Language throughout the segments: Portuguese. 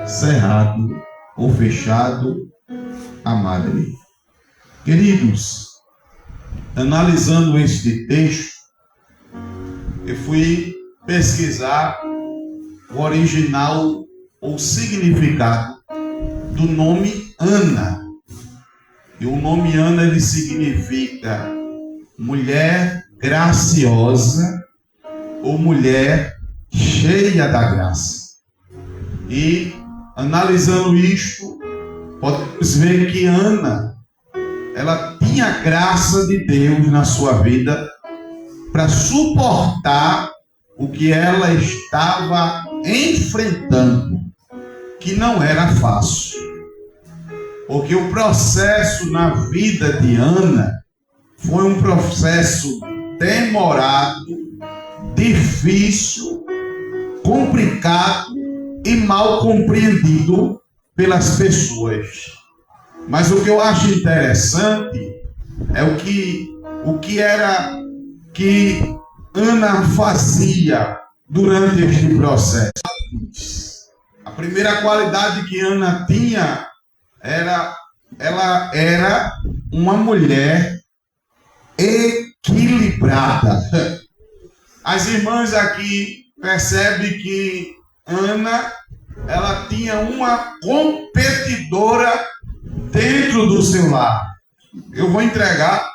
cerrado ou fechado a madre. Queridos, analisando este texto, eu fui pesquisar o original ou significado do nome Ana. E o nome Ana, ele significa mulher graciosa ou mulher cheia da graça. E analisando isto, podemos ver que Ana, ela tinha a graça de Deus na sua vida para suportar o que ela estava enfrentando, que não era fácil. Porque o processo na vida de Ana foi um processo demorado, difícil, complicado e mal compreendido pelas pessoas. Mas o que eu acho interessante é o que era que Ana fazia durante este processo. A primeira qualidade que Ana tinha ela era uma mulher equilibrada. As irmãs aqui percebem que Ana, ela tinha uma competidora dentro do seu lar. Eu vou entregar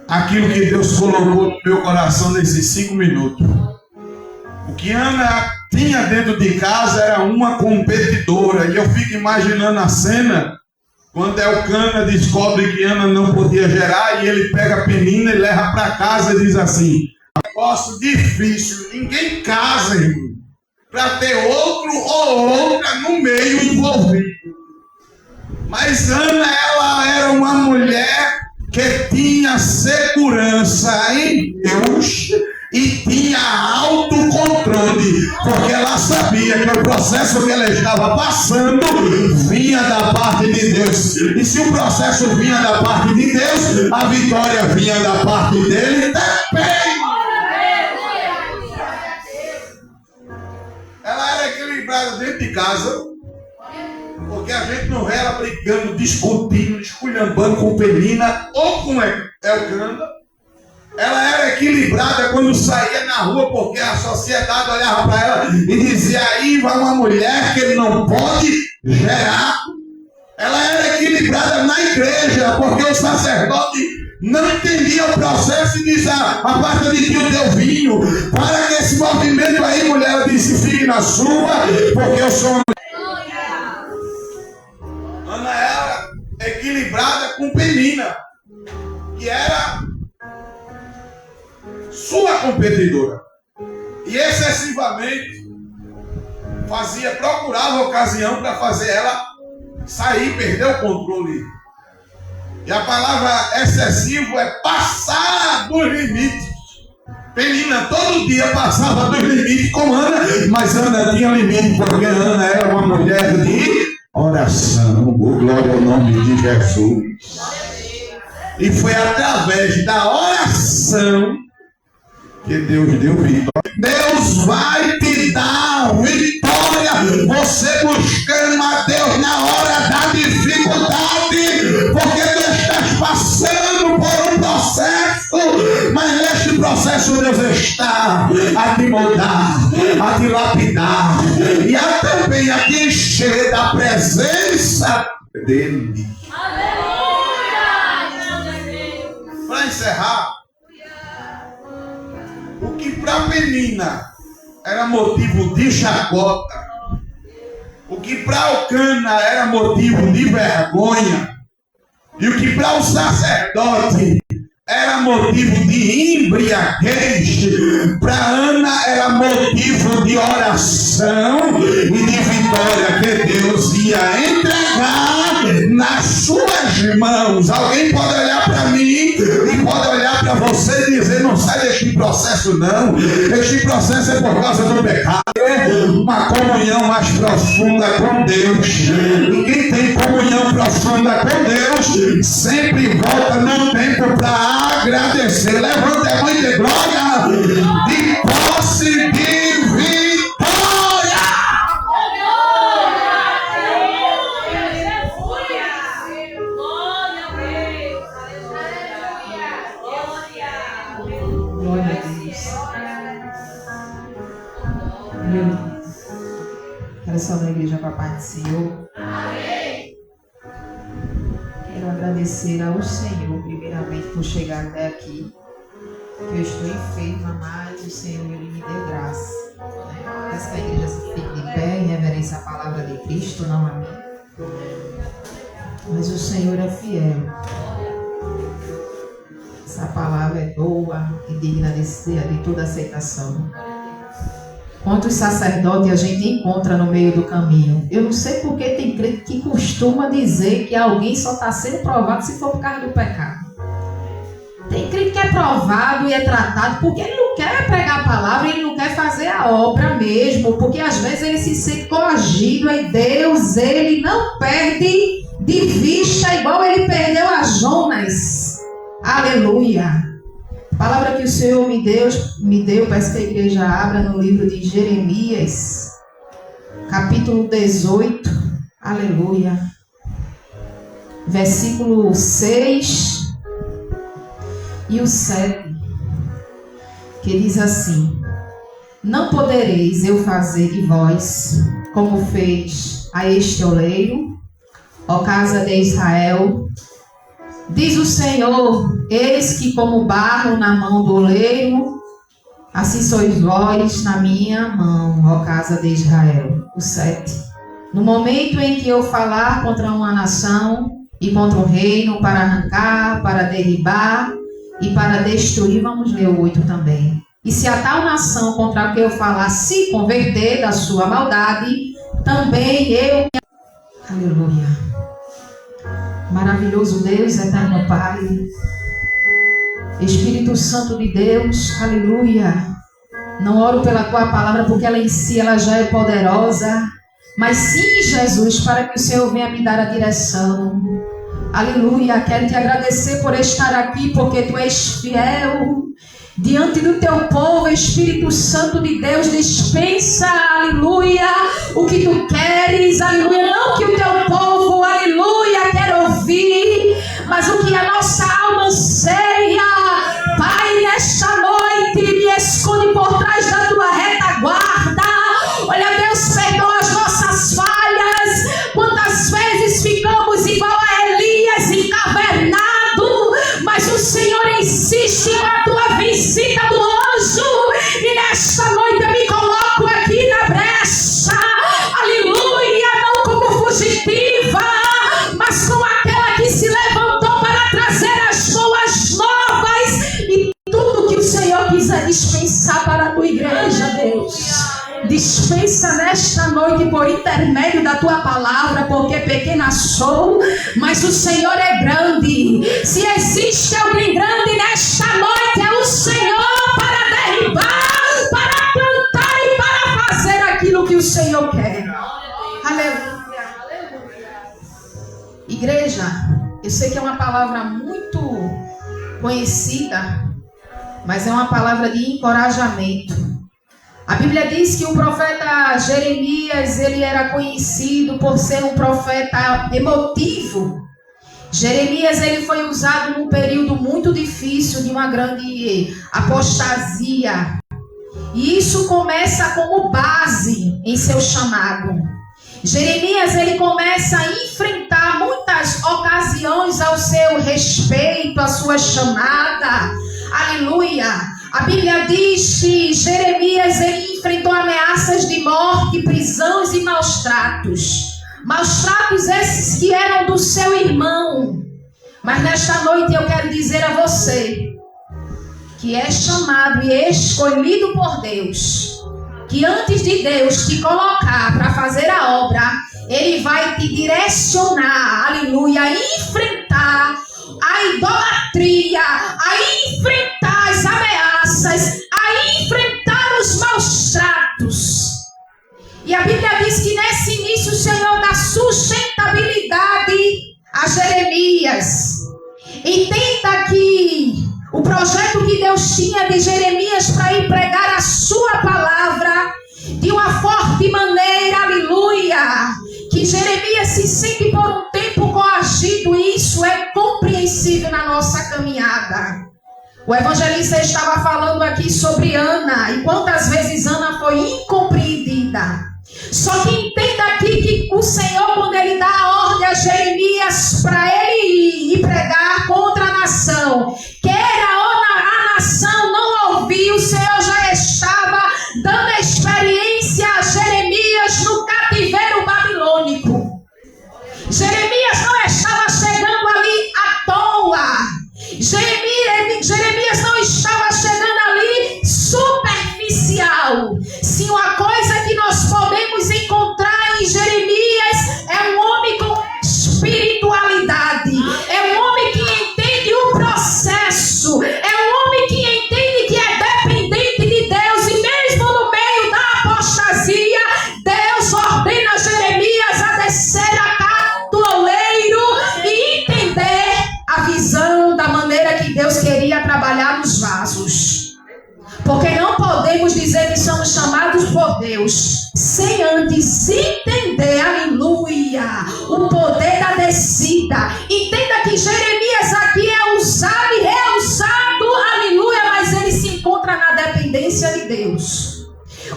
aquilo que Deus colocou no meu coração nesses 5 minutos. O que Ana tinha dentro de casa era uma competidora. E eu fico imaginando a cena quando Elcana descobre que Ana não podia gerar, e ele pega a Penina e leva para casa e diz assim: negócio difícil, ninguém casa, irmão, para ter outro ou outra no meio envolvido. Mas Ana, ela era uma mulher que tinha segurança em Deus e tinha autocontrole, porque ela sabia que o processo que ela estava passando vinha da parte de Deus. E se o processo vinha da parte de Deus, a vitória vinha da parte dele também. Ela era equilibrada dentro de casa, porque a gente não vê ela brigando, discutindo, esculhambando com Penina ou com Elcana. Ela era equilibrada quando saía na rua, porque a sociedade olhava para ela e dizia: aí vai uma mulher que não pode gerar. Ela era equilibrada na igreja, porque o sacerdote não entendia o processo e dizia: a parte de Deus deu vinho, para que esse movimento aí, mulher. Ela disse: fique na sua, porque eu sou uma mulher. Ana era equilibrada com Penina, que era sua competidora, e excessivamente procurava ocasião para fazer ela sair, perder o controle. E a palavra excessivo é passar dos limites. Penina todo dia passava dos limites com Ana, mas Ana tinha limite, porque Ana era uma mulher de oração. Glória ao nome de Jesus. E foi através da oração que Deus deu vitória. Deus vai te dar vitória, você buscando a Deus na hora da dificuldade, porque tu estás passando por um processo, mas neste processo Deus está a te moldar, a te lapidar e também a te encher da presença dele. Para encerrar, o que para Penina era motivo de chacota, o que para Elcana era motivo de vergonha, e o que para o sacerdote era motivo de embriaguez, para Ana era motivo de oração e de vitória que Deus ia entregar nas suas mãos. Alguém pode olhar para mim e pode olhar para você e dizer: não sai deste processo não, este processo é por causa do pecado. Uma comunhão mais profunda com Deus, e quem tem comunhão profunda com Deus sempre volta no tempo para agradecer. Levanta a mão de glória, de posse de vitória. Pessoal da igreja para a paz do Senhor. Amém. Quero agradecer ao Senhor, primeiramente, por chegar até aqui. Eu estou enferma, mas o Senhor ele me deu graça. Peço que a igreja se fique de pé em reverência à palavra de Cristo, não a mim. Mas o Senhor é fiel. Essa palavra é boa e digna de toda aceitação. Quantos sacerdotes a gente encontra no meio do caminho? Eu não sei porque tem crente que costuma dizer que alguém só está sendo provado se for por causa do pecado. Tem crente que é provado e é tratado porque ele não quer pregar a palavra, ele não quer fazer a obra mesmo, porque às vezes ele se sente coagido e Deus, ele não perde de vista igual ele perdeu a Jonas. Aleluia. A palavra que o Senhor me deu, peço que a igreja abra no livro de Jeremias, capítulo 18, aleluia, versículo 6 e o 7, que diz assim: não podereis eu fazer de vós como fez a este oleiro, ó casa de Israel. Diz o Senhor, eis que como barro na mão do oleiro, assim sois vós na minha mão, ó casa de Israel. O 7. No momento em que eu falar contra uma nação e contra um reino, para arrancar, para derribar e para destruir, vamos ler o 8 também. E se a tal nação contra a que eu falar se converter da sua maldade, também eu... Aleluia. Maravilhoso Deus, eterno Pai, Espírito Santo de Deus, aleluia. Não oro pela tua palavra porque ela em si ela já é poderosa, mas sim, Jesus, para que o Senhor venha me dar a direção. Aleluia, quero te agradecer por estar aqui, porque tu és fiel. Diante do teu povo, Espírito Santo de Deus, dispensa, aleluia, o que tu queres, aleluia, não que o teu povo, aleluia, quer ouvir, mas o que a nossa alma anseia. Pai, nesta noite, me esconde por trás da tua retaguarda. Olha, Deus, perdoa as nossas falhas. Quantas vezes ficamos igual a Elias encavernado, mas o Senhor insiste com a tua visita do anjo, e nesta noite eu me coloco aqui na brecha, aleluia, não como fugitiva, mas como aquela que se levantou para trazer as boas novas e tudo que o Senhor quiser dispensar para a tua igreja, Deus. Dispensa nesta noite por intermédio da tua palavra, porque pequena sou, mas o Senhor é grande. Se existe alguém grande nesta noite, é o Senhor, para derribar, para plantar e para fazer aquilo que o Senhor quer. Aleluia. Igreja, eu sei que é uma palavra muito conhecida, mas é uma palavra de encorajamento. A Bíblia diz que o profeta Jeremias, ele era conhecido por ser um profeta emotivo. Jeremias, ele foi usado num período muito difícil de uma grande apostasia. E isso começa como base em seu chamado. Jeremias, ele começa a enfrentar muitas ocasiões ao seu respeito, à sua chamada. Aleluia. A Bíblia diz que Jeremias ele enfrentou ameaças de morte, prisões e maus tratos. Maus tratos esses que eram do seu irmão. Mas nesta noite eu quero dizer a você que é chamado e escolhido por Deus, que antes de Deus te colocar para fazer a obra, Ele vai te direcionar, aleluia, a enfrentar a idolatria, a enfrentar as ameaças, a enfrentar os maus tratos. E a Bíblia diz que nesse início o Senhor dá sustentabilidade a Jeremias. Entenda que o projeto que Deus tinha de Jeremias para ir pregar a sua palavra de uma forte maneira, aleluia, que Jeremias se sente por um tempo coagido, e isso é compreensível na nossa caminhada. O evangelista estava falando aqui sobre Ana, e quantas vezes Ana foi incompreendida. Só que entenda aqui que o Senhor, quando ele dá a ordem a Jeremias para ele ir e pregar contra a nação, queira ou a nação não ouvir, o Senhor já estava dando experiência a Jeremias no cativeiro babilônico. Jeremias não estava chegando ali à toa. Jeremias não estava chegando ali superficial. Se uma coisa que nós podemos encontrar em Jeremias é um homem com espiritualidade, é um homem que entende o processo, é um homem que entende que é dependente de Deus, e mesmo no meio da apostasia, Deus ordena a Jeremias a descer a casa do oleiro e entender a visão da maneira que Deus queria trabalhar nos vasos. Porque não podemos dizer que somos chamados por Deus sem antes entender, aleluia, o poder da descida. Entenda que Jeremias aqui é usado e reusado, aleluia, mas ele se encontra na dependência de Deus.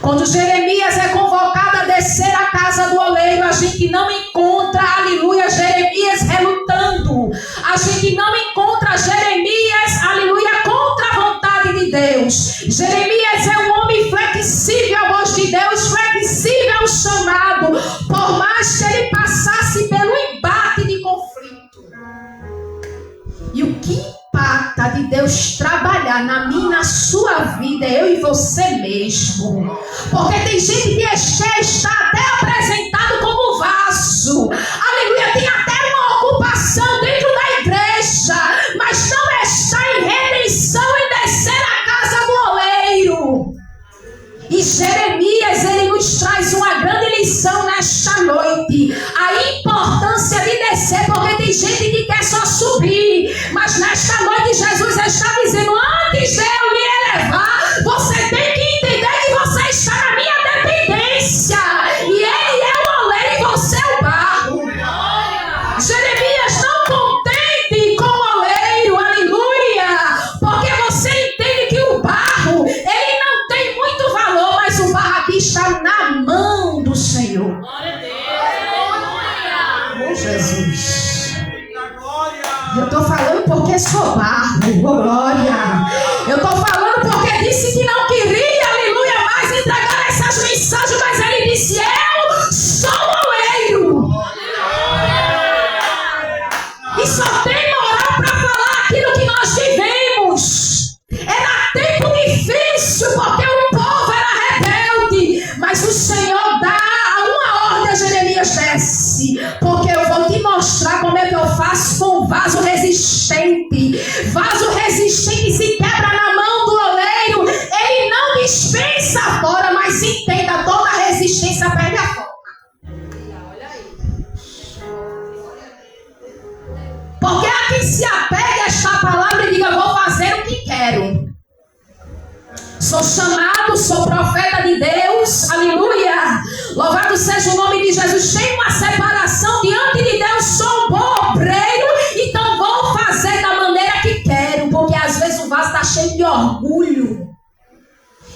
Quando Jeremias é convocado a descer a casa do oleiro, a gente não encontra, aleluia, Jeremias relutando. A gente não encontra Jeremias, aleluia, contra a vontade de Deus. Jeremias é um homem flexível à voz de Deus, flexível ao chamado, por mais que ele passasse pelo embate de conflito. E o que impacta de Deus trabalhar na minha e na sua vida é eu e você mesmo. Porque tem gente que está até apresentado como vaso. Aleluia, tem até uma ocupação dentro da igreja, mas não está em redenção e descer a casa do oleiro. E Jeremias, ele nos traz uma grande lição nesta noite. A importância de descer, porque tem gente que quer só subir. Mas nesta noite Jesus está dizendo, antes de eu lhe elevar, você tem que entender que você está na minha dependência. E ele é o oleiro e você é o barro. Jeremias, não contente com o oleiro, aleluia. Porque você entende que o barro, ele não tem muito valor, mas o barro aqui está na mão do Senhor. Oh, Jesus. Eu estou falando porque sou barro, oh glória. Eu estou falando porque disse que não queria, aleluia, mais entregar essas mensagens, mas ele disse, eu sou o oleiro. E só tem moral para falar aquilo que nós vivemos. Era tempo difícil, porque o povo era rebelde, mas o Senhor dá uma ordem a Jeremias, desce, porque eu vou te mostrar como é que eu faço com um vaso resistente. Vaso resistente se quebra na mão do oleiro, ele não dispensa fora, mas entenda, toda resistência perde a forma. Porque a quem se apega a esta palavra e diga, vou fazer o que quero. Sou chamado, sou profeta de Deus, aleluia. Louvado seja o nome de Jesus. Tenho uma separação diante de Deus, sou um bom obreiro, então vou fazer da maneira que quero, porque às vezes o vaso está cheio de orgulho.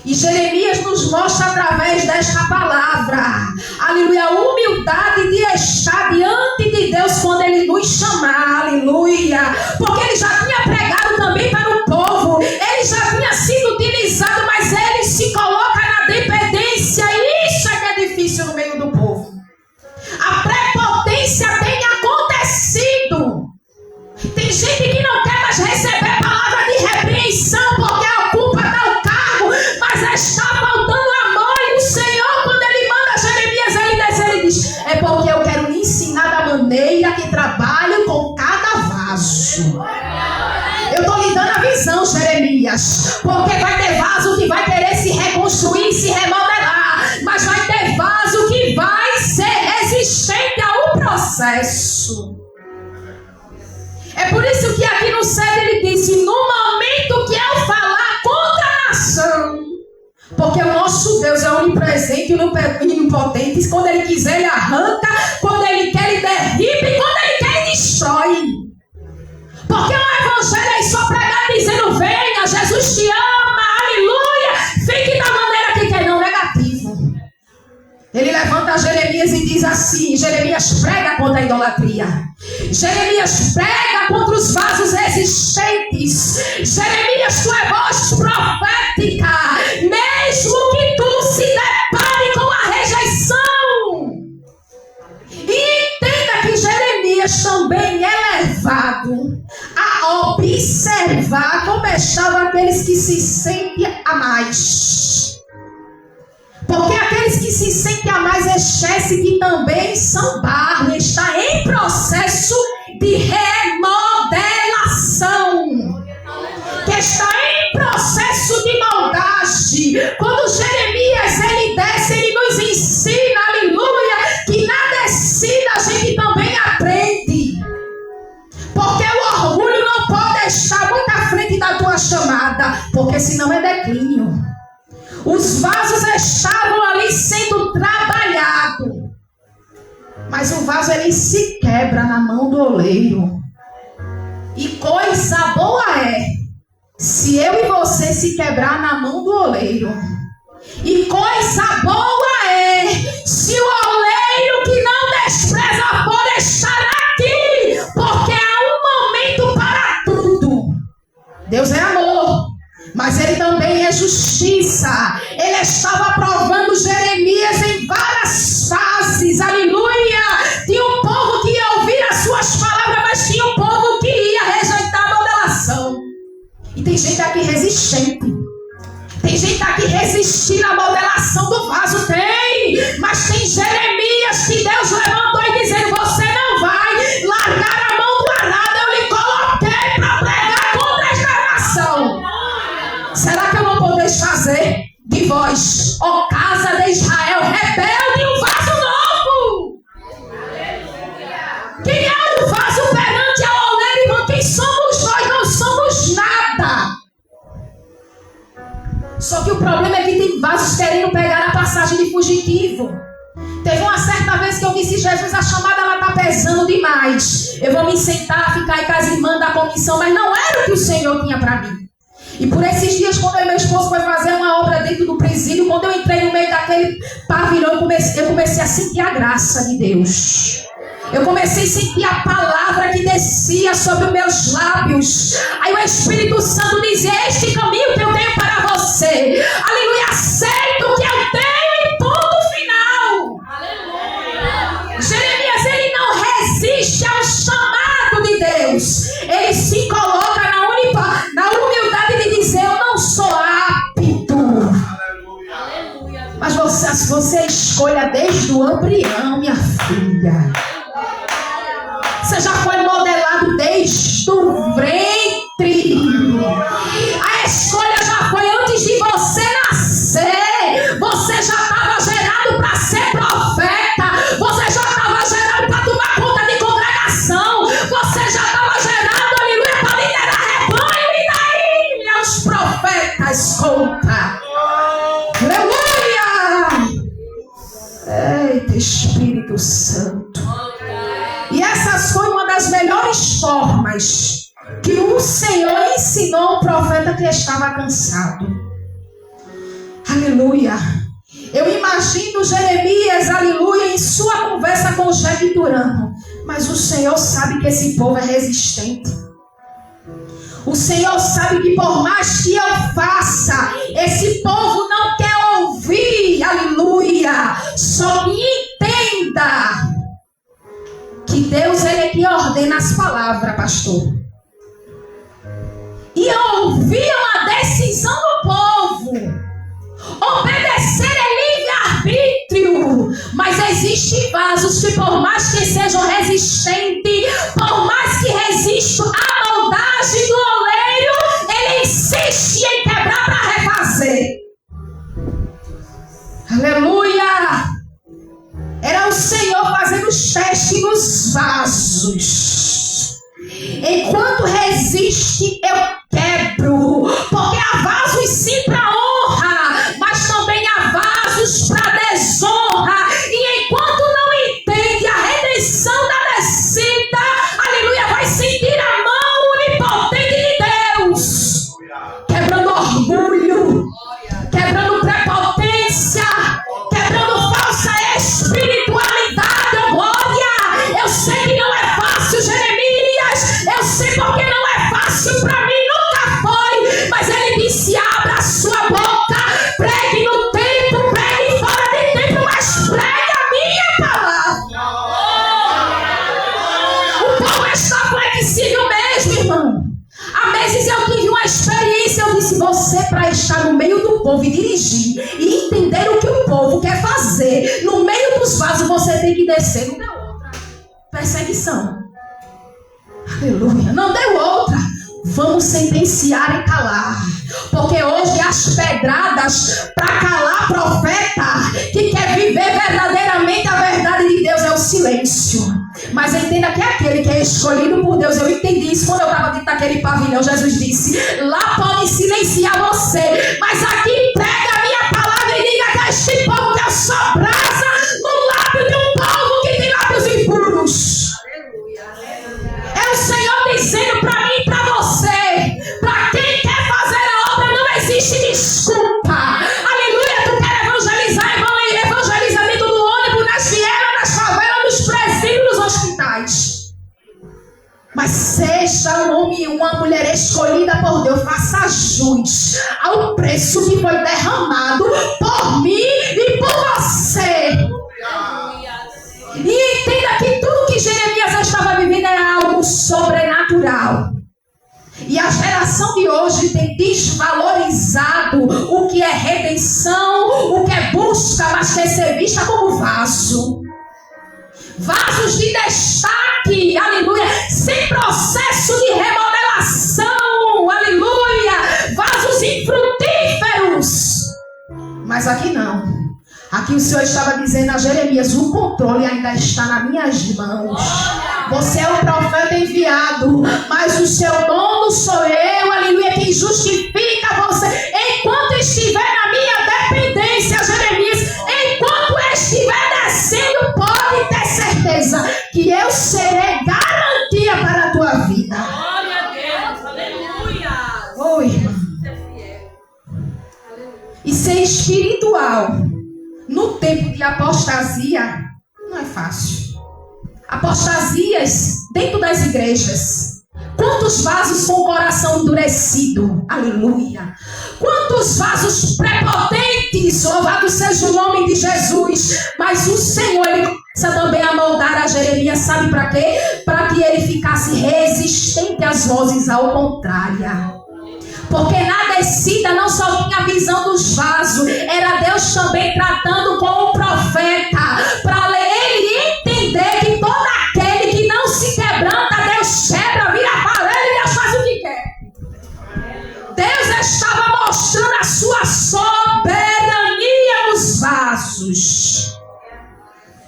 E Jeremias nos mostra através desta palavra, aleluia, a humildade de estar diante de Deus quando ele nos chamar, aleluia. Porque ele já tinha pregado também para o povo, ele já tinha sido utilizado, mas ele se coloca na dependência, e isso é que é difícil no meio do povo. A prepotência tem acontecido. Tem gente que não quer mais receber palavra de repreensão porque ocupa tal cargo, mas está faltando amor. E o Senhor, quando ele manda Jeremias ele descer, ele diz, é porque eu quero lhe ensinar da maneira que trabalho com cada vaso. Eu estou lhe dando a visão, Jeremias, porque vai ter vaso que vai querer se reconstruir, se remodelar, mas vai ter vaso que vai ser resistente ao processo. É por isso que aqui no 7 ele disse, no momento que eu falar contra a nação, porque o nosso Deus é onipresente e onipotente, quando ele quiser ele arranca, quando ele quer ele derriba e quando ele quer ele destrói. Porque o evangelho é só pregar dizendo, venha, Jesus te ama, aleluia, fique da maneira que quer, não negativo. Ele levanta assim, Jeremias prega contra a idolatria. Jeremias prega contra os vasos resistentes. Jeremias, tu é voz profética, mesmo que tu se depare com a rejeição. E entenda que Jeremias também é levado a observar como estavam aqueles que se sentem a mais. Porque aqueles que se sentem a mais esquecem que também são barro, está em processo de remodelação, que está em processo de maldade. Quando Jeremias ele desce, ele nos ensina, aleluia, que na descida a gente também aprende. Porque o orgulho não pode estar muito à frente da tua chamada, porque senão é declínio. Os vasos estavam ali sendo trabalhados, mas o vaso ele se quebra na mão do oleiro. E coisa boa é se eu e você se quebrar na mão do oleiro. E coisa boa é se o oleiro que não despreza for estar aqui, porque há um momento para tudo. Deus é amor, mas ele também é justiça. Ele estava provando Jeremias em várias fases, aleluia. Tinha um povo que ia ouvir as suas palavras, mas tinha um povo que ia rejeitar a modelação. E tem gente aqui resistente. Tem gente aqui resistindo à modelação do vaso. Tem, mas tem Jeremias que Deus levantou e dizendo: você não vai largar a mão do arado, eu lhe coloquei para pregar contra esta nação. Será que eu não vou desfazer de vós, ó casa de Israel, rebelde, um vaso novo? Quem é o vaso perante a oleiro, irmão? Quem somos nós? Não somos nada. Só que o problema é que tem vasos querendo pegar a passagem de fugitivo. Teve uma certa vez que eu disse: Jesus, a chamada ela está pesando demais. Eu vou me sentar, ficar aí com as irmãs da comissão, mas não era o que o Senhor tinha para mim. E por esses dias, quando eu e meu esposo foi fazer uma obra dentro do presídio, quando eu entrei no meio daquele pavilhão, eu comecei a sentir a graça de Deus. Eu comecei a sentir a palavra que descia sobre os meus lábios. Aí o Espírito Santo dizia: este caminho que eu tenho para você, aleluia, aceita o que eu tenho e ponto final. Aleluia. Jeremias, ele não resiste ao chamado de Deus. Ele se coloca na humildade de dizer: eu não sou apto. Aleluia. Mas você escolha desde o embrião, minha filha. Você já foi modelado desde o ventre. A escolha já foi antes de você nascer. Você já estava gerado para ser profeta. Você já estava gerado para tomar conta de congregação. Você já estava gerado, aleluia, para liderar rebanho. E daí, meus profetas, conta. Aleluia. Eita, Espírito Santo. E essa foi uma das melhores formas que o Senhor ensinou o profeta que estava cansado. Aleluia. Eu imagino Jeremias, aleluia, em sua conversa com Jequiturano. Mas o Senhor sabe que esse povo é resistente. O Senhor sabe que por mais que eu faça, esse povo não quer ouvir. Aleluia. Só que entenda que Deus, ele é que ordena as palavras, pastor. E ouvir é uma decisão do povo. Obedecer é livre-arbítrio. Mas existem vasos que, por mais que sejam resistentes, por mais que resistam à maldade do oleiro, ele insiste em quebrar para refazer. Aleluia. Era o Senhor fazendo os testes nos vasos. Enquanto resiste, eu quebro. Porque há vasos sim para honra, mas também há vasos para desonra. E enquanto não entende a redenção da descida, aleluia, vai sentir a mão onipotente de Deus. Quebrando orgulho, quebrando prepotência, quebrando falsa espiritualidade. compreensível mesmo, irmão. Há meses eu tive uma experiência, eu disse, você para estar no meio do povo e dirigir e entender o que o povo quer fazer, no meio dos vasos você tem que descer. Não deu outra. Perseguição. Aleluia. Não deu outra. Vamos sentenciar e calar. Porque hoje as pedradas para calar profeta que quer viver verdadeiramente a verdade de Deus é o silêncio. Mas entenda que é aquele que é escolhido por Deus. Eu entendi isso quando eu estava dentro daquele pavilhão. Jesus disse, lá pode silenciar você, mas aqui prega a minha palavra e diga que este povo que eu sou brasa no lábio de um povo que tem lábios impuros. É o Senhor dizendo para mim e para você, para quem quer fazer a obra não existe desculpa. Aleluia, tu quer evangelizar, evangeliza dentro do ônibus, nas vielas, nas favelas, nos presídios, nos hospitais. Mas seja um homem e uma mulher escolhida por Deus, faça jus ao preço que foi derramado por mim e por você. E entenda que tudo que Jeremias estava vivendo é algo sobrenatural. E a geração de hoje tem desvalorizado o que é redenção, o que é busca, mas quer ser vista como vaso. Vasos de destaque, aleluia, sem processo de remodelação, aleluia, vasos infrutíferos. Mas aqui não. Aqui o Senhor estava dizendo a Jeremias, o controle ainda está nas minhas mãos. Você é o profeta enviado, mas o seu dono sou eu, aleluia, quem justifica você. Enquanto estiver na minha dependência, Jeremias, enquanto estiver descendo, pode ter certeza que eu serei garantia para a tua vida. Glória a Deus, aleluia. Oi, irmão. E ser espiritual no tempo de apostasia não é fácil. Apostasias dentro das igrejas. Quantos vasos com o coração endurecido? Aleluia. Quantos vasos prepotentes? Louvado seja o nome de Jesus. Mas o Senhor, Ele começa também a moldar a Jeremias. Sabe para quê? Para que ele ficasse resistente às vozes ao contrário. Porque na descida não só tinha a visão dos vasos, era Deus também tratando com o profeta, para ele entender que todo aquele que não se quebranta, Deus quebra, vira parede e Deus faz o que quer. Deus estava mostrando a sua soberania nos vasos.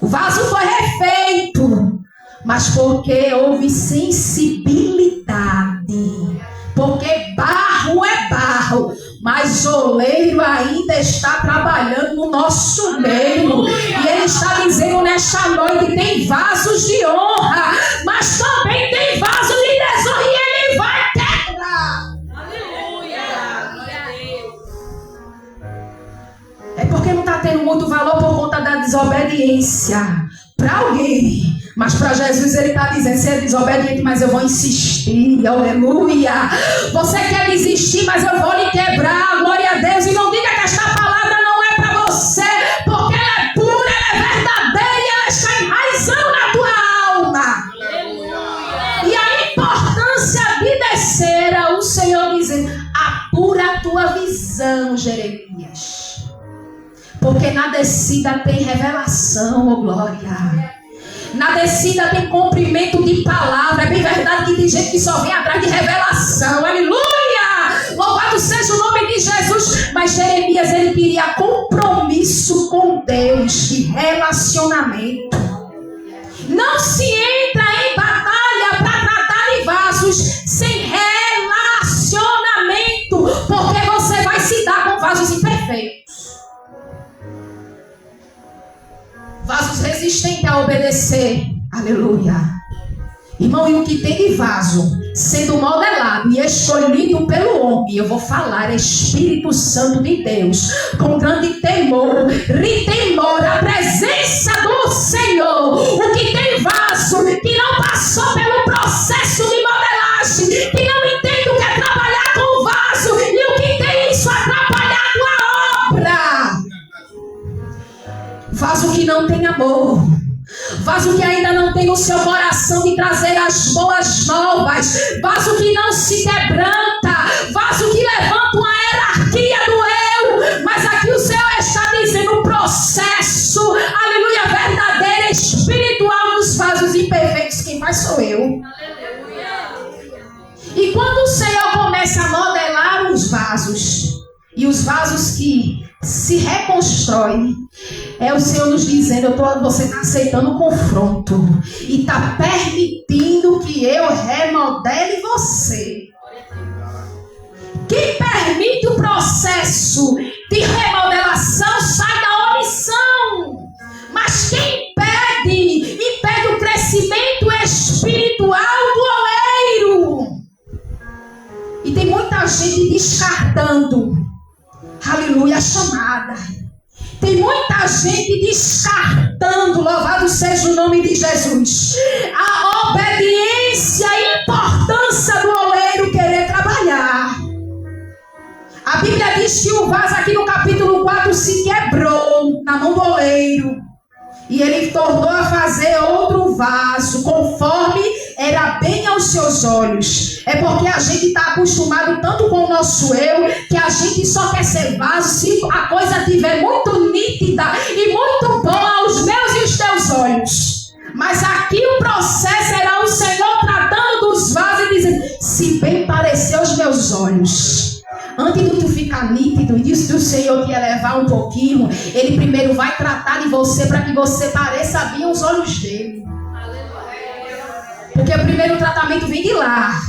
O vaso foi refeito, mas porque houve sensibilidade. Porque barro é barro, mas oleiro ainda está trabalhando no nosso meio. E ele está dizendo nesta noite, tem vasos de honra, mas também tem vasos de desonra e ele vai quebrar. Aleluia, glória a Deus. É porque não está tendo muito valor por conta da desobediência para alguém. Mas para Jesus ele está dizendo, você é desobediente, mas eu vou insistir, aleluia. Você quer desistir, mas eu vou lhe quebrar, glória a Deus. E não diga que esta palavra não é para você, porque ela é pura, ela é verdadeira, ela está enraizando na tua alma. Aleluia. E a importância de descer, o Senhor dizendo, apura a tua visão, Jeremias. Porque na descida tem revelação, oh glória. Na descida tem cumprimento de palavra. É bem verdade que tem gente que só vem atrás de revelação. Aleluia! Louvado seja o nome de Jesus. Mas Jeremias, ele queria compromisso com Deus e relacionamento. Não se entra em batalha para tratar de vasos sem relacionamento. Porque você vai se dar com vasos imperfeitos. Vasos resistentes a obedecer. Aleluia. Irmão, e o que tem de vaso sendo modelado e escolhido pelo homem, eu vou falar, Espírito Santo de Deus, com grande temor, retemor, a presença do Senhor. O que tem vaso que não passou pelo processo de modelagem, que não entende o que é trabalhar com vaso, e o que tem isso atrapalhado a obra. Vaso que não tem amor, vaso que ainda não tem no seu coração de trazer as boas novas, vaso que não se quebranta, vaso que levanta uma hierarquia do eu. Mas aqui o Senhor está dizendo o processo, aleluia, verdadeiro, espiritual nos vasos imperfeitos. Quem faz sou eu. E quando o Senhor começa a modelar os vasos, e os vasos que se reconstroem, é o Senhor nos dizendo: você está aceitando o confronto e está permitindo que eu remodele você. Quem permite o processo de remodelação sai da omissão. Mas quem impede o crescimento espiritual do oleiro. E tem muita gente descartando, aleluia, a chamada. Tem muita gente descartando, louvado seja o nome de Jesus, a obediência e a importância do oleiro querer trabalhar. A Bíblia diz que o vaso aqui no capítulo 4 se quebrou na mão do oleiro. E ele tornou a fazer outro vaso, conforme era bem aos seus olhos. É porque a gente está acostumado tanto com o nosso eu, que a gente só quer ser vaso se a coisa estiver muito nítida e muito boa aos meus e os teus olhos. Mas aqui o processo era o Senhor tratando dos vasos e dizendo: se bem parecer aos meus olhos. Antes de tu ficar nítido e disse que o Senhor te elevar um pouquinho, Ele primeiro vai tratar de você para que você pareça bem aos olhos dele. Porque o primeiro tratamento vem de lá.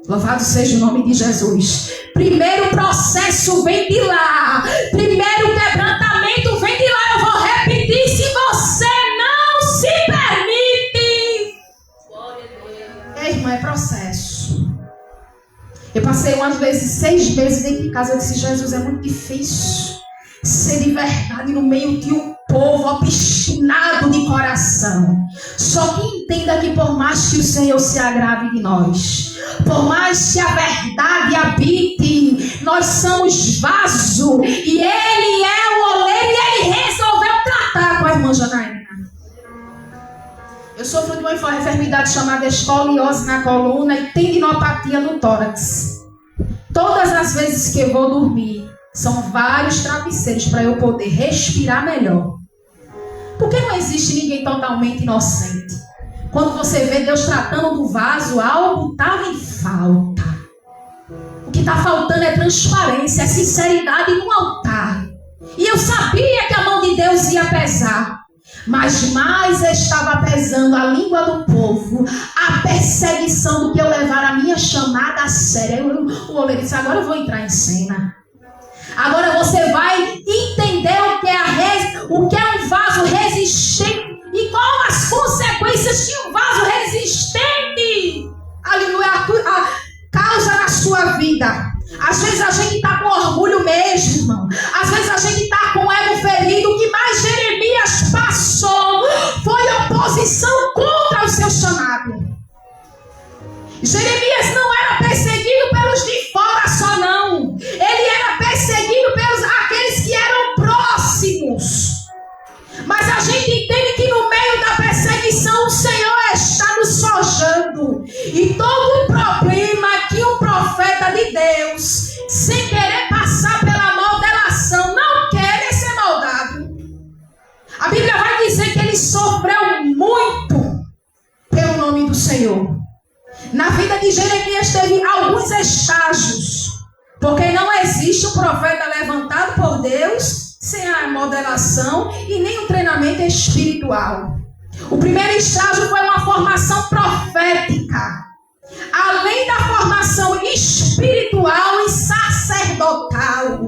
Louvado seja o nome de Jesus. Primeiro processo vem de lá. Primeiro quebrantamento vem de lá. Eu vou repetir: se você não se permite. Irmã, é processo. Eu passei umas vezes 6 meses dentro de casa. Eu disse: Jesus, é muito difícil ser de verdade no meio de um povo obstinado de coração. Só que entenda que por mais que o Senhor se agrave de nós, por mais que a verdade habite, nós somos vaso e Ele é o oleiro e Ele resolveu tratar com a irmã Janaína. Eu sofro de uma enfermidade chamada escoliose na coluna e tendinopatia no tórax. Todas as vezes que eu vou dormir, são vários travesseiros para eu poder respirar melhor. Porque não existe ninguém totalmente inocente. Quando você vê Deus tratando do vaso, algo estava em falta. O que está faltando é transparência, é sinceridade no altar. E eu sabia que a mão de Deus ia pesar. Mas mais estava pesando a língua do povo, a perseguição do que eu levar a minha chamada a sério. O oleiro disse: agora eu vou entrar em cena. Agora você vai entender o que é um vaso resistente e qual as consequências que um vaso resistente, aleluia, causa na sua vida. Às vezes a gente está com orgulho mesmo, irmão. Às vezes a gente está com o ego ferido. O que mais Jeremias passou foi oposição contra o seu chamado. Jeremias não era perseguido pelos de fora só, não. Ele era perseguido pelos aqueles que eram próximos. Mas a gente entende que no meio da perseguição o Senhor está nos forjando. E todo o problema que um profeta de Deus, sem querer passar pela modelação, não quer ser moldado. A Bíblia vai dizer que ele sofreu muito pelo nome do Senhor. Na vida de Jeremias teve alguns estágios. Porque não existe um profeta levantado por Deus sem a modelação e nem o treinamento espiritual. O primeiro estágio foi uma formação profética. Além da formação espiritual e sacerdotal.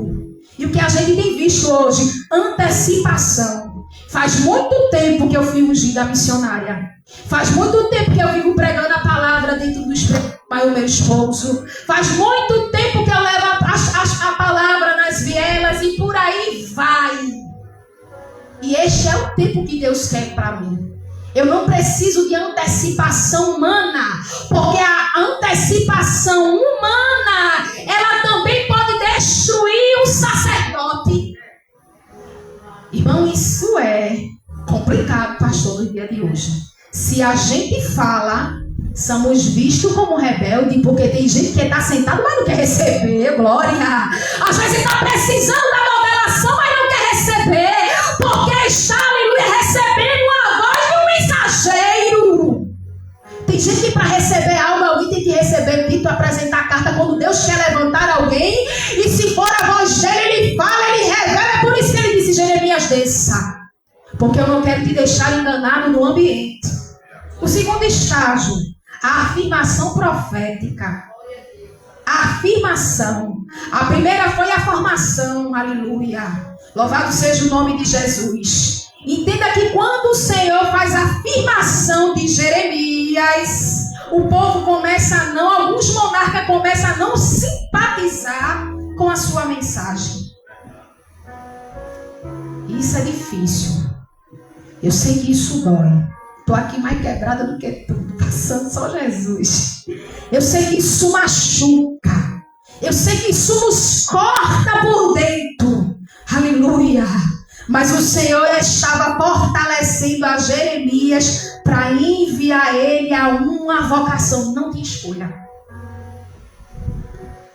E o que a gente tem visto hoje? Antecipação. Faz muito tempo que eu fui ungida missionária. Faz muito tempo que eu vivo pregando a palavra dentro do meu esposo. Faz muito tempo que eu levo a palavra nas vielas e por aí vai. E este é o tempo que Deus quer para mim. Eu não preciso de antecipação humana, porque a antecipação humana, ela também pode destruir o sacerdote. Irmão, isso é completamente complicado, pastor, no dia de hoje. Se a gente fala, somos vistos como rebelde, porque tem gente que está sentado, mas não quer receber, glória. Às vezes está precisando da modelação, mas não quer receber, porque está, aleluia, recebendo a voz de um mensageiro. Tem gente que para receber algo, alguém tem que receber dito, apresentar a carta. Quando Deus quer levantar alguém, e se for a voz dele, ele fala, ele revela. É por isso que ele disse: Jeremias, desça, porque eu não quero te deixar enganado no ambiente. O segundo estágio, a afirmação profética. A afirmação. A primeira foi a formação, aleluia. Louvado seja o nome de Jesus. Entenda que quando o Senhor faz a afirmação de Jeremias, o povo começa a não, alguns monarcas começam a não simpatizar com a sua mensagem. Isso é difícil. Eu sei que isso dói. Estou aqui mais quebrada do que tudo, passando só Jesus. Eu sei que isso machuca. Eu sei que isso nos corta por dentro. Aleluia. Mas o Senhor estava fortalecendo a Jeremias para enviar ele a uma vocação. Não tinha escolha.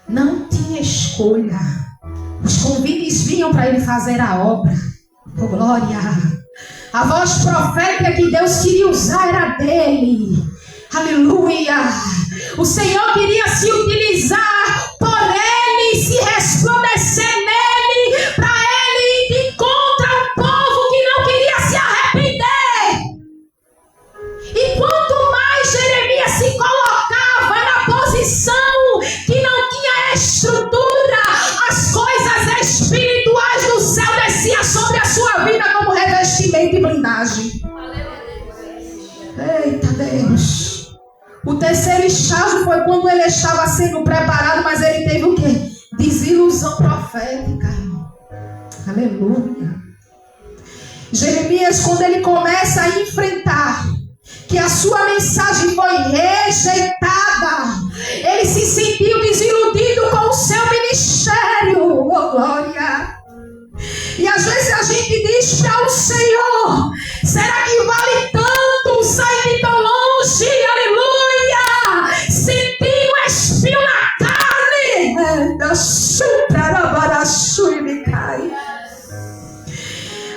Não tinha escolha. Os convites vinham para ele fazer a obra. Oh, glória. A voz profética que Deus queria usar era dele. Aleluia. O Senhor queria se utilizar por ele, se resplandecer nele, para ele ir de encontro ao povo que não queria se arrepender. E quanto mais Jeremias se colocava na posição que não tinha estrutura, as coisas espirituais do céu desciam sobre a sua vida como revestimento e blindagem. Eita Deus. O terceiro estágio foi quando ele estava sendo preparado, mas ele teve o quê? Desilusão profética. Aleluia. Jeremias, quando ele começa a enfrentar que a sua mensagem foi rejeitada, ele se sentiu desiludido com o seu ministério. Oh, glória. E às vezes a gente diz para o Senhor: será que vale tanto sair de tão longe? Aleluia! Sentir um espinho na carne.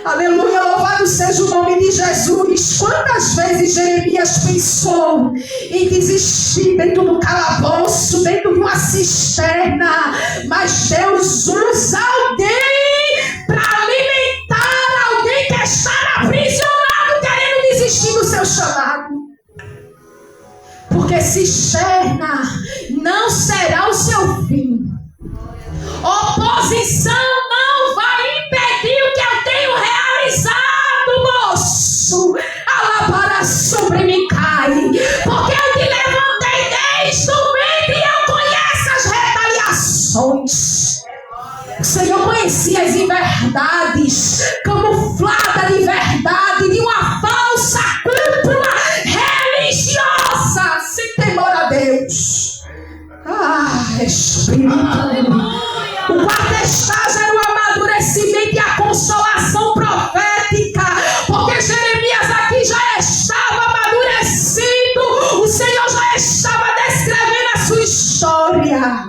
Aleluia, louvado seja o nome de Jesus. Quantas vezes Jeremias pensou em desistir dentro do calabouço, dentro de uma cisterna, mas Deus usa alguém para alimentar alguém que está aprisionado, querendo desistir do seu chamado. Porque cisterna não será o seu fim. Oposição não vai impedir o que eu tenho realizado, moço. Alabara sobre mim cai. Porque eu te levantei desde o ventre e eu conheço as retaliações. O Senhor conhecia as inverdades, camuflada de verdade, de uma falsa cúpula religiosa, sem temor a Deus. Ah, Espírito. O quarto estágio era o amadurecimento e a consolação profética, porque Jeremias aqui já estava amadurecido, o Senhor já estava descrevendo a sua história.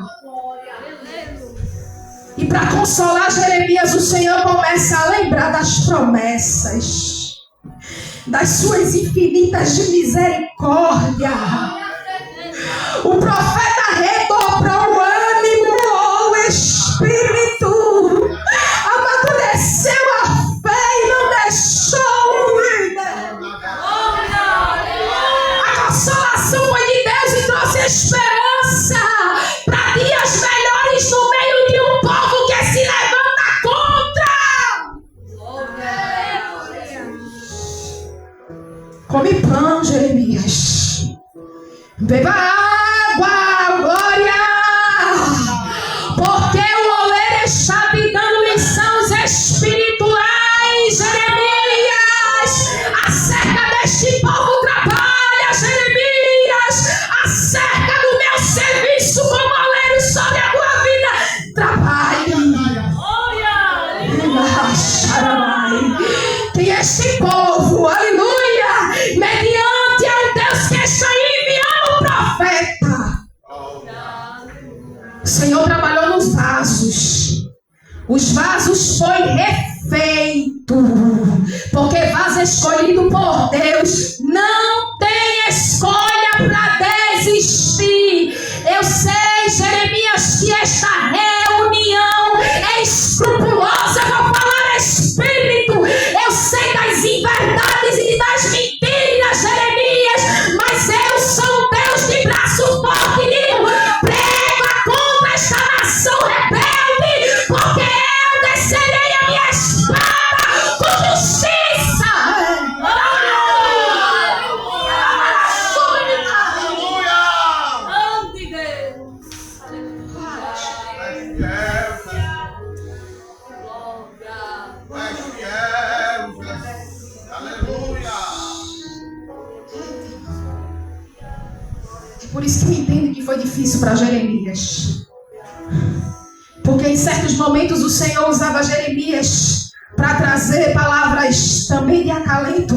E para consolar Jeremias, o Senhor começa a lembrar das promessas, das suas infinitas de misericórdia. O profeta redobrou o ânimo, o Espírito amadureceu a fé e não deixou o líder. A consolação foi de Deus e trouxe esperança para dias melhores no meio de um povo que se levanta contra. Come pão, Jeremias. Beba água, glória. Porque o oleiro está te dando lições espirituais, Jeremias. Acerca deste povo trabalha, Jeremias. Acerca do meu serviço como oleiro sobre a tua vida, trabalhe. Que este povo, esta reunião é escrupulosa. Eu vou falar Espírito. Eu sei das inverdades e das mentiras, Jeremias, mas eu sou um Deus de braço forte e digo: prega contra esta nação rebelde, porque eu descerei a minha espada com justiça. Por isso que eu entendo que foi difícil para Jeremias. Porque em certos momentos o Senhor usava Jeremias para trazer palavras também de acalento.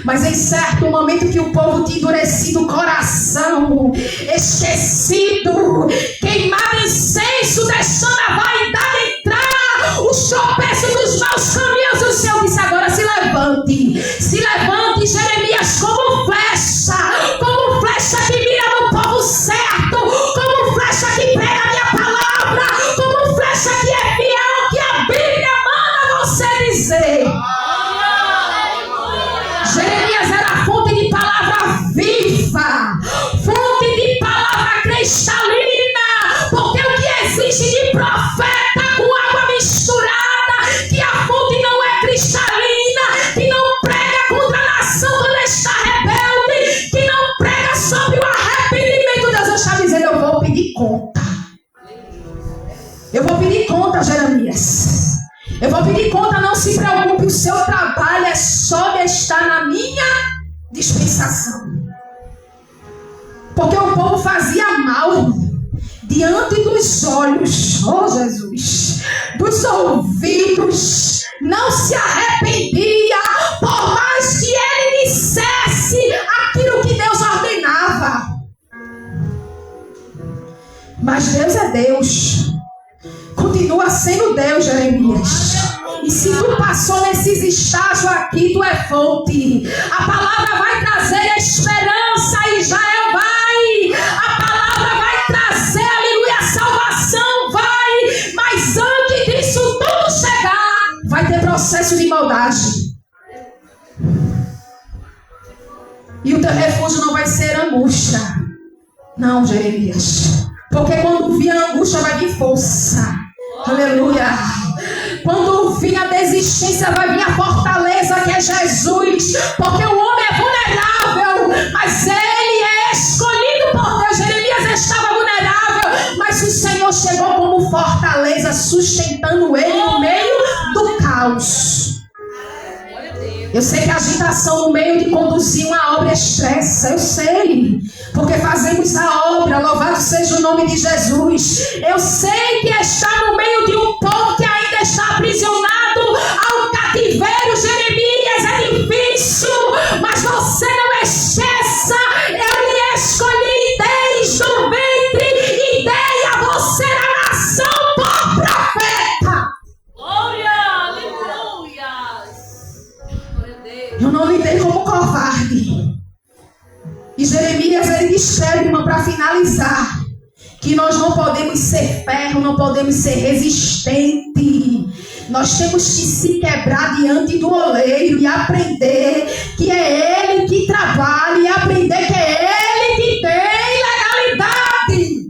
Mas em certo momento que o povo tinha endurecido o coração, esquecido, queimado incenso, deixando a vaidade entrar, o tropeço dos maus caminhos, o Senhor disse: agora se levante, Jeremias, como flecha que mira no povo certo, como flecha que prega a minha palavra, como flecha que é fiel, que a Bíblia manda você dizer. Jeremias era fonte de palavra viva, fonte de palavra cristalina, porque o que existe de profeta com água misturada, que a fonte não é cristalina, que não prega contra a nação quando está rebelde, que não prega sobre o arrependimento. Deus está dizendo: eu vou pedir conta. Eu vou pedir conta, Jeremias. Eu vou pedir conta, não se preocupe, o seu trabalho é só de estar na minha dispensação. Porque o povo fazia mal diante dos olhos, oh Jesus, dos ouvidos, não se arrependia, por mais que ele dissesse aquilo que Deus ordenava. Mas Deus é Deus. Continua sendo Deus, Jeremias. E se tu passou nesses estágios aqui, tu é fonte. A palavra vai trazer esperança, Israel vai. A palavra vai trazer, aleluia, salvação, vai. Mas antes disso tudo chegar, vai ter processo de maldade. E o teu refúgio não vai ser angústia. Não, Jeremias. Porque quando vir a angústia vai vir força. Aleluia. Quando vir a desistência vai vir a fortaleza que é Jesus. Porque o homem é vulnerável, mas ele é escolhido por Deus. Jeremias estava vulnerável, mas o Senhor chegou como fortaleza, sustentando ele no meio do caos. Eu sei que a agitação no meio de conduzir uma obra estressa, eu sei, porque fazemos a obra, louvado seja o nome de Jesus. Eu sei que estar no meio de um povo que ainda está aprisionado ao cativeiro, Jeremias, é difícil, mas você não esqueça, eu lhe escolhi desde o ventre e dei a você a nação por profeta. Eu não lidei como covarde. E Jeremias, ele descreve, irmã, para finalizar, que nós não podemos ser ferro, não podemos ser resistente. Nós temos que se quebrar diante do oleiro e aprender que é ele que trabalha e aprender que é ele que tem legalidade.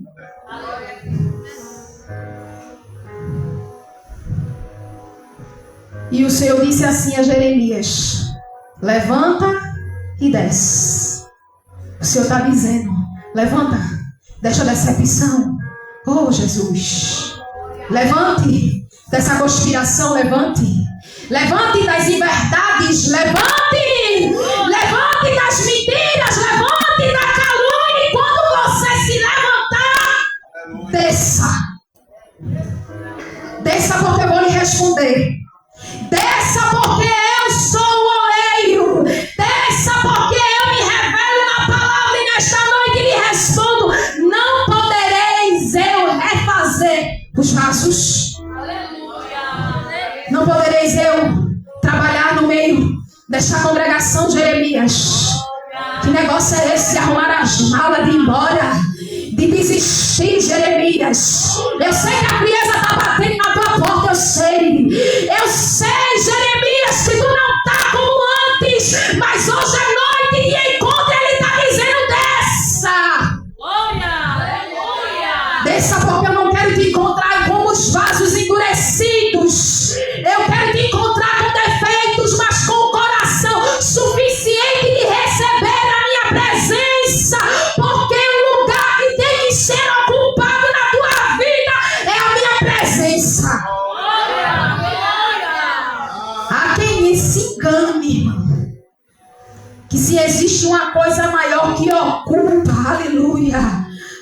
E o Senhor disse assim a Jeremias: levanta e desce. O Senhor está dizendo: levanta, deixa dessa decepção. Oh Jesus, levante dessa conspiração, levante. Levante das inverdades, levante. Levante das mentiras, levante da calúnia. E quando você se levantar, desça. Desça, porque eu vou lhe responder. Desça, porque eu sou o oleiro. Desça, porque eu me revelo na palavra e nesta noite lhe respondo: não podereis eu refazer os vasos. Não podereis eu trabalhar no meio desta congregação, Jeremias. Que negócio é esse? Arrumar as malas de ir embora, de de desistir, Jeremias. Eu sei que a criança está batendo na tua porta, eu sei. Eu sei, Jeremias, que tu não está como antes, mas hoje à noite e encontra, ele está dizendo: desça. Glória, aleluia. Desça, porque eu não quero te encontrar como os vasos endurecidos. Eu quero te encontrar com defeitos, mas com o coração suficiente de receber a minha presença. Porque o lugar que tem que ser ocupado na tua vida é a minha presença. Glória, glória. Há quem se engane, irmão, que se existe uma coisa maior que ocupa, aleluia,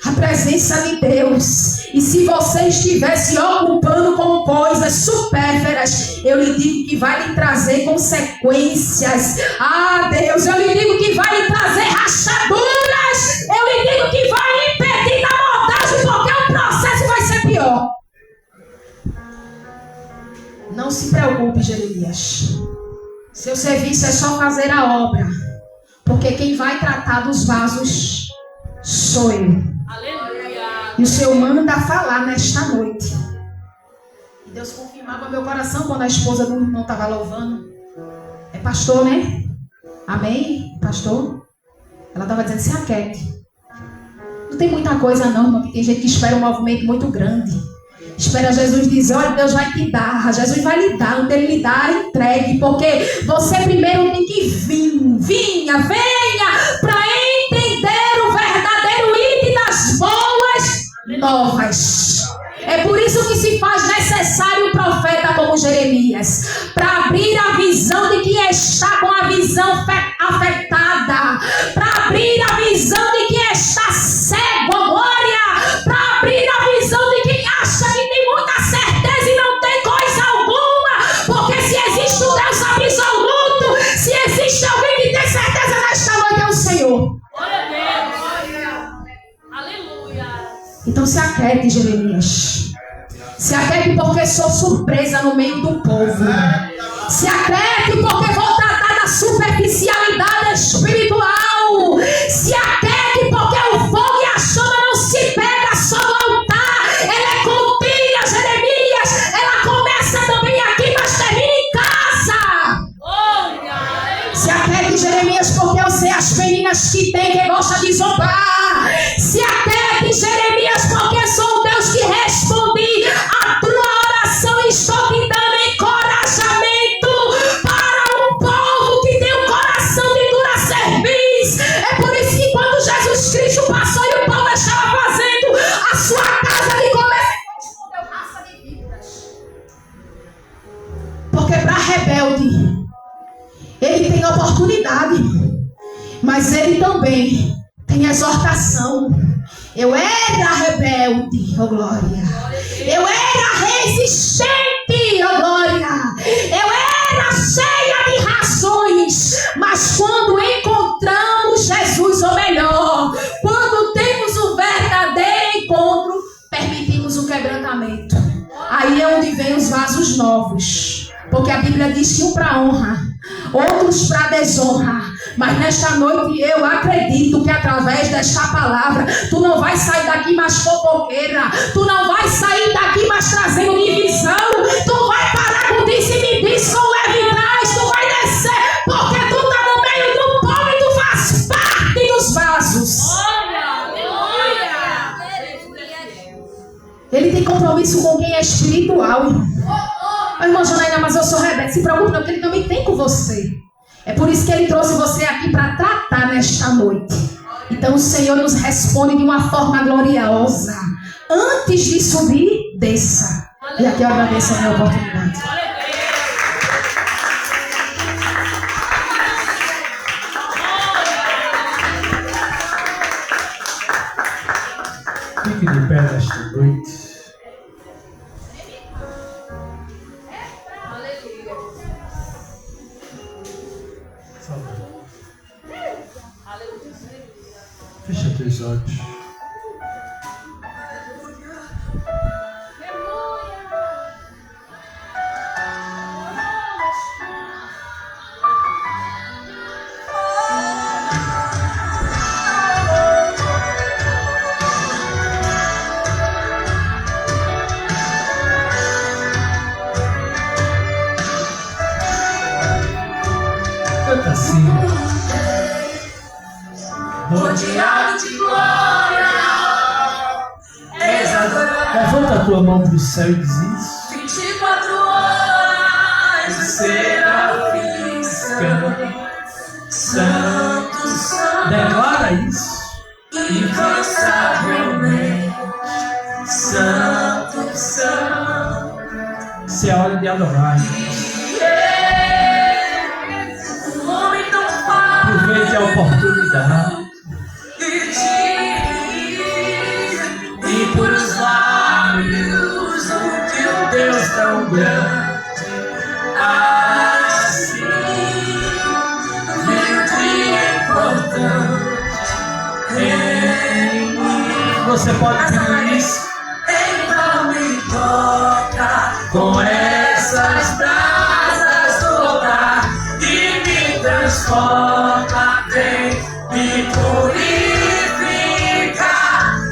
a presença de Deus, e se você estiver se ocupando com coisas supérfluas, eu lhe digo que vai lhe trazer consequências. Ah, Deus, eu lhe digo que vai lhe trazer rachaduras. Eu lhe digo que vai lhe impedir da moldagem, porque o processo vai ser pior. Não se preocupe, Jeremias. Seu serviço é só fazer a obra, porque quem vai tratar dos vasos sou eu. Aleluia. E o Senhor manda falar nesta noite. E Deus confirmava meu coração quando a esposa do irmão estava louvando. É pastor, né? Amém? Pastor? Ela estava dizendo: se aquete. Não tem muita coisa não, irmão, que tem gente que espera um movimento muito grande. Espera Jesus dizer: olha, Deus vai te dar. Jesus vai lhe dar. Onde Ele lhe dar, entregue. Porque você primeiro tem que venha para entender o verdadeiro ídolo das boas novas. É por isso que se faz necessário um profeta como Jeremias, para abrir a visão de quem está com a visão afetada, para abrir a visão de quem está cego, glória, para abrir a visão de quem acha que tem muita certeza e não tem coisa alguma, porque se existe um Deus absoluto, se existe alguém que tem certeza nesta noite, é o Senhor. Glória a Deus. Aleluia. Então se aquete, Jeremias. Se aquete, porque sou surpresa no meio do povo. Se aquete, porque vou tratar da superficialidade espiritual. Se aquete, porque o fogo e a chama não se pega só no altar. Ela é contínua, Jeremias. Ela começa também aqui, mas termina em casa. Glória. Se aquete, Jeremias, porque eu sei as meninas que tem, que gosta de zombar. Se aquete, Jeremias, porque sou o Deus que respondi a tua oração e estou te dando encorajamento para um povo que tem um coração de dura cerviz. É por isso que quando Jesus Cristo passou e o povo estava fazendo a sua casa de comer, escondeu raça de víboras. Porque para rebelde, ele tem oportunidade, mas ele também tem exortação. Eu era rebelde, oh glória. Eu era resistente, oh glória. Eu era cheia de razões. Mas quando encontramos Jesus, ou melhor, quando temos o verdadeiro encontro, permitimos o quebrantamento. Aí é onde vem os vasos novos. Porque a Bíblia diz que um para honra, outros para desonra. Mas nesta noite eu acredito que através desta palavra tu não vai sair daqui mais fofoqueira, tu não vai sair daqui mais trazendo divisão, tu vai parar com disse-me-diz, com leve trás, tu vai descer, porque tu está no meio do povo e tu faz parte dos vasos. Glória, aleluia. Ele tem compromisso com quem é espiritual. Oh, irmã Janaína, mas eu sou rebelde. Se preocupe não, porque ele também tem com você. É por isso que ele trouxe você aqui para tratar nesta noite. Então o Senhor nos responde de uma forma gloriosa. Antes de subir, desça. E aqui eu agradeço a minha oportunidade. Fique de pé nesta noite. Fecha teus olhos. rodeado de glória. És adorado. Levanta a tua mão para o céu e diz isso. 24 horas os serafins santo, santo, Declara isso. incansavelmente, santo, santo. Isso é hora de adorar. Um homem tão fácil Aproveite a oportunidade. e por os lábios do teu Deus tão grande, assim, humilde e importante. Você pode pedir isso. Então me toca com essas brasas do altar e me transforma, vem me purifica.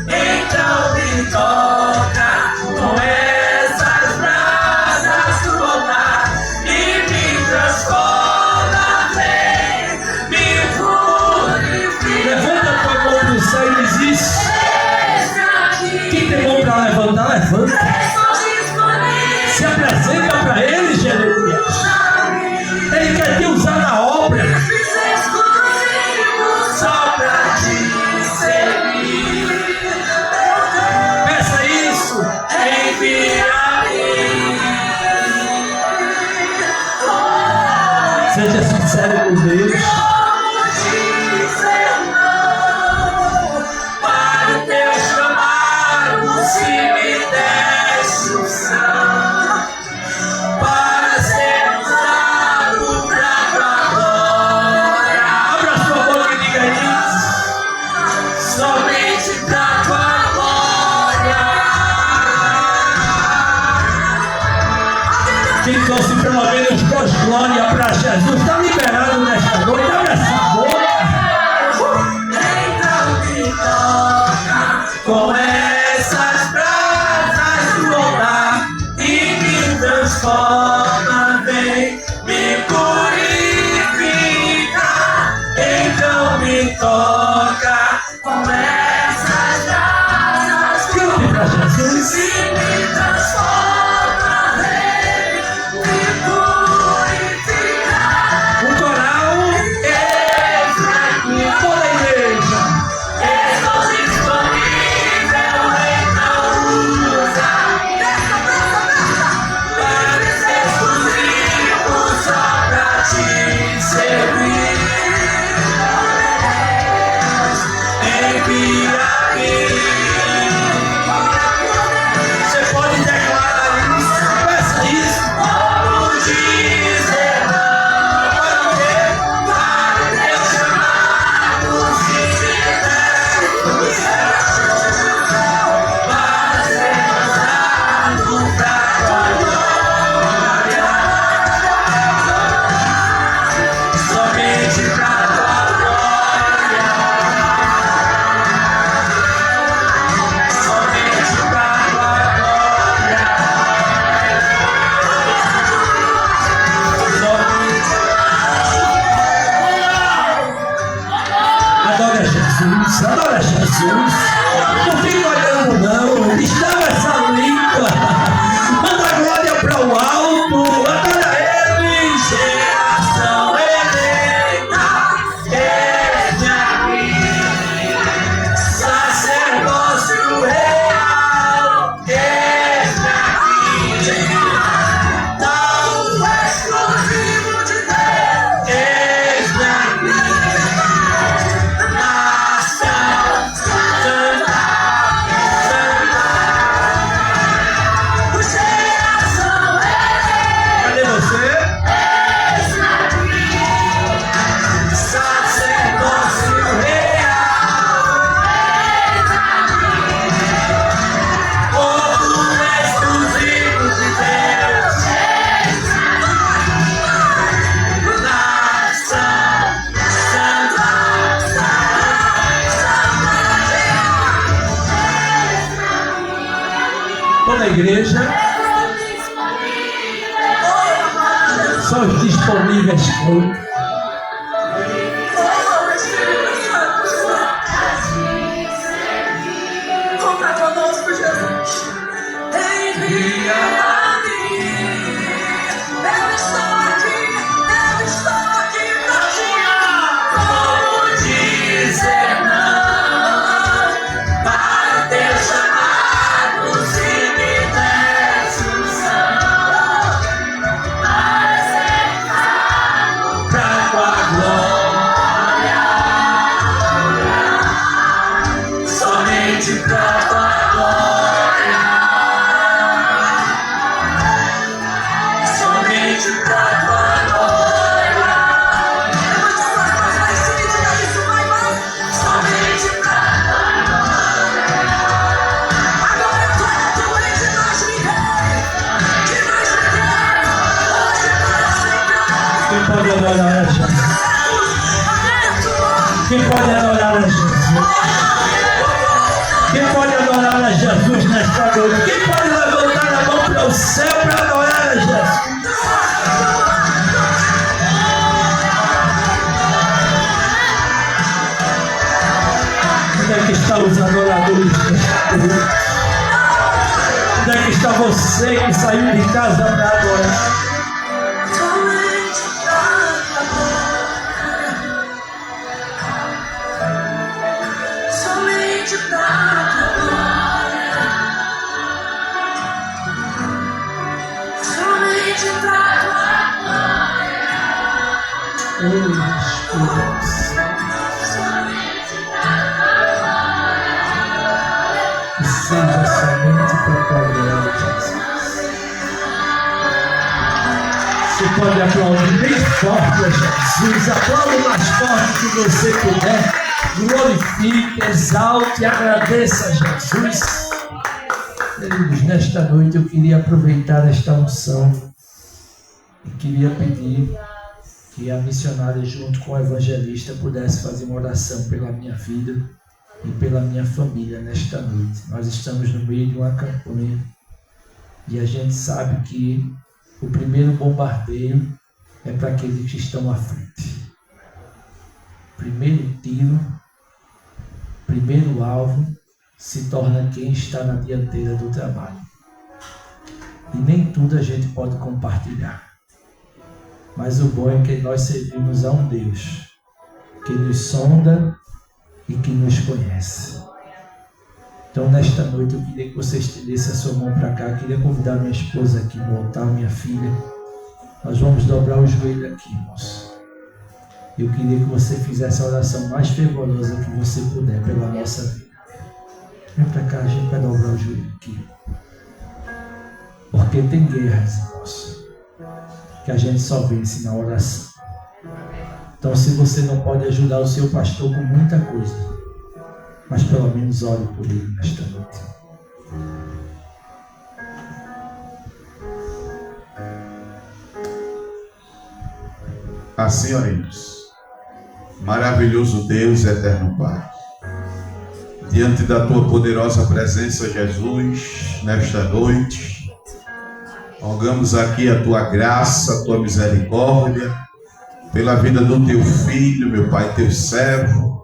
Então me toca com essas brasas do altar e me transforma, vem me purifica. Levanta a tua mão para o céu e diz isso. Quem tem mão para levantar, levanta. Se apresenta para ele, Jeremias. Ele quer te usar na obra. Só pra te servir. Peça isso. Envia-me. Seja sincero com Deus. Como dizer não para o teu chamado, se me desse unção para ser usado pra tua glória. Abra sua boca e diga isso. Somente pra tua glória. Quem trouxe pelo menos 2 glórias para Jesus está liberado nesta noite. Abre essa boca. Então me toca com essas brasas do altar e me transforma, vem me purifica. Então me toca com essas brasas do Cante para Jesus. e me transforma, vem me purifica. Um coral. Eis aqui, Toda a igreja. estou disponível, então usa. Para ser exclusivo, só pra te servir. Envia-me. Você pode declarar isso. Peça isso. Como dizer não para o teu chamado, se me desse para ser usado pra tua glória. Somente pra tua glória. Somente pra tua glória. Adora Jesus. Adora Jesus. Não fica olhando, não. Estava essa língua. Manda a glória para o alto. Adora ele. Geração eleita, eis aqui, sacerdócio real, eis aqui, tão exclusivo de Deus, eis aqui, nação santa, geração eleita. Cadê você? Sacerdócio real, povo exclusivo de Deus, nação santa, Toda a igreja. Só os disponíveis. pode adorar a Jesus? Quem pode adorar a Jesus nesta noite? Quem pode levantar a mão para o céu para adorar a Jesus? Onde é que estão os adoradores desta noite? Onde é que está você que saiu de casa para adorar? Que seja somente para a glória de Jesus. Você pode aplaudir bem forte a Jesus. Aplaude mais forte que você puder. Glorifique, exalte e agradeça a Jesus. Queridos, nesta noite eu queria aproveitar esta unção e queria pedir que a missionária, junto com o evangelista, pudesse fazer uma oração pela minha vida e pela minha família nesta noite. Nós estamos no meio de uma campanha e a gente sabe que o primeiro bombardeio é para aqueles que estão à frente. Primeiro tiro, primeiro alvo se torna quem está na dianteira do trabalho. E nem tudo a gente pode compartilhar. Mas o bom é que nós servimos a um Deus que nos sonda e que nos conhece. Então, nesta noite, eu queria que você estendesse a sua mão para cá. Eu queria convidar minha esposa aqui no altar, minha filha. Nós vamos dobrar o joelho aqui, irmãos. Eu queria que você fizesse a oração mais fervorosa que você puder pela nossa vida. Vem para cá, a gente vai dobrar o joelho aqui. Porque tem guerras, irmãos, que a gente só vence na oração. Então, se você não pode ajudar o seu pastor com muita coisa, mas pelo menos ore por ele nesta noite. Assim oremos. Maravilhoso Deus, eterno Pai, diante da tua poderosa presença, Jesus, nesta noite, rogamos aqui a tua graça, a tua misericórdia, pela vida do teu filho, meu Pai, teu servo,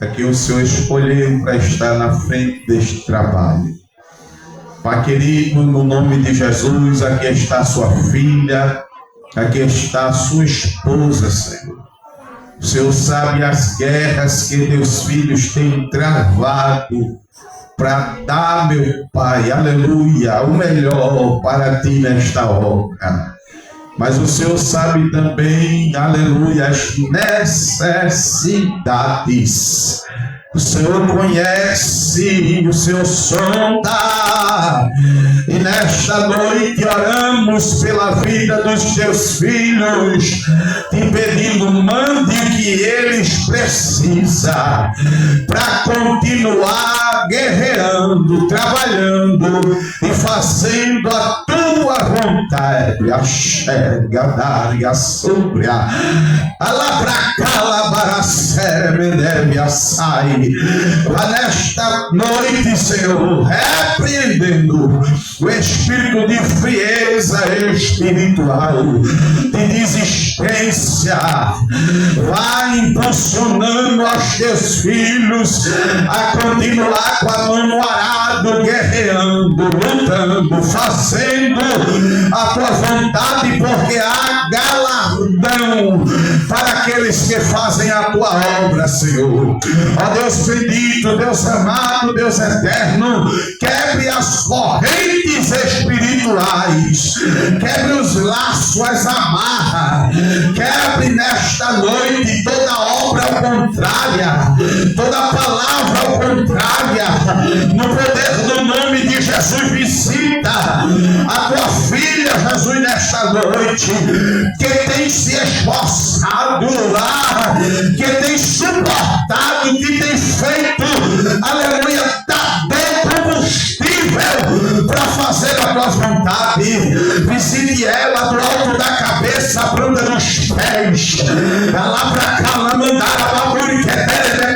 a quem o Senhor escolheu para estar na frente deste trabalho. Pai querido, no nome de Jesus, aqui está a sua filha, aqui está a sua esposa, Senhor. O Senhor sabe as guerras que teus filhos têm travado para dar, meu Pai, aleluia, o melhor para ti nesta obra. Mas o Senhor sabe também, aleluia, as necessidades. O Senhor conhece, o Senhor sonda. E nesta noite oramos pela vida dos teus filhos, te pedindo, mande o que eles precisam para continuar guerreando, trabalhando e fazendo a tua vontade. A xerga, daria sobre a alabracalabaracere, deve açaí. Nesta noite, Senhor, repreendendo o espírito de frieza espiritual, de desistência, vai impulsionando aos teus filhos a continuar com a mão no arado, guerreando, lutando, fazendo a tua vontade, porque há galardão para aqueles que fazem a tua obra, Senhor. Ó Deus bendito, Deus amado, Deus eterno, quebre as correntes espirituais, quebre os laços, as amarras, quebre nesta noite toda obra contrária, toda palavra contrária, no poder do nome de Jesus. Visita a tua filha, Jesus, nesta noite, que tem se esforçado lá, que tem suportado, que tem feito, aleluia, tá bem combustível para fazer a tua vontade. Visite ela do alto da cabeça, a banda dos pés, lá pra cá, lá mandar a bagulho que é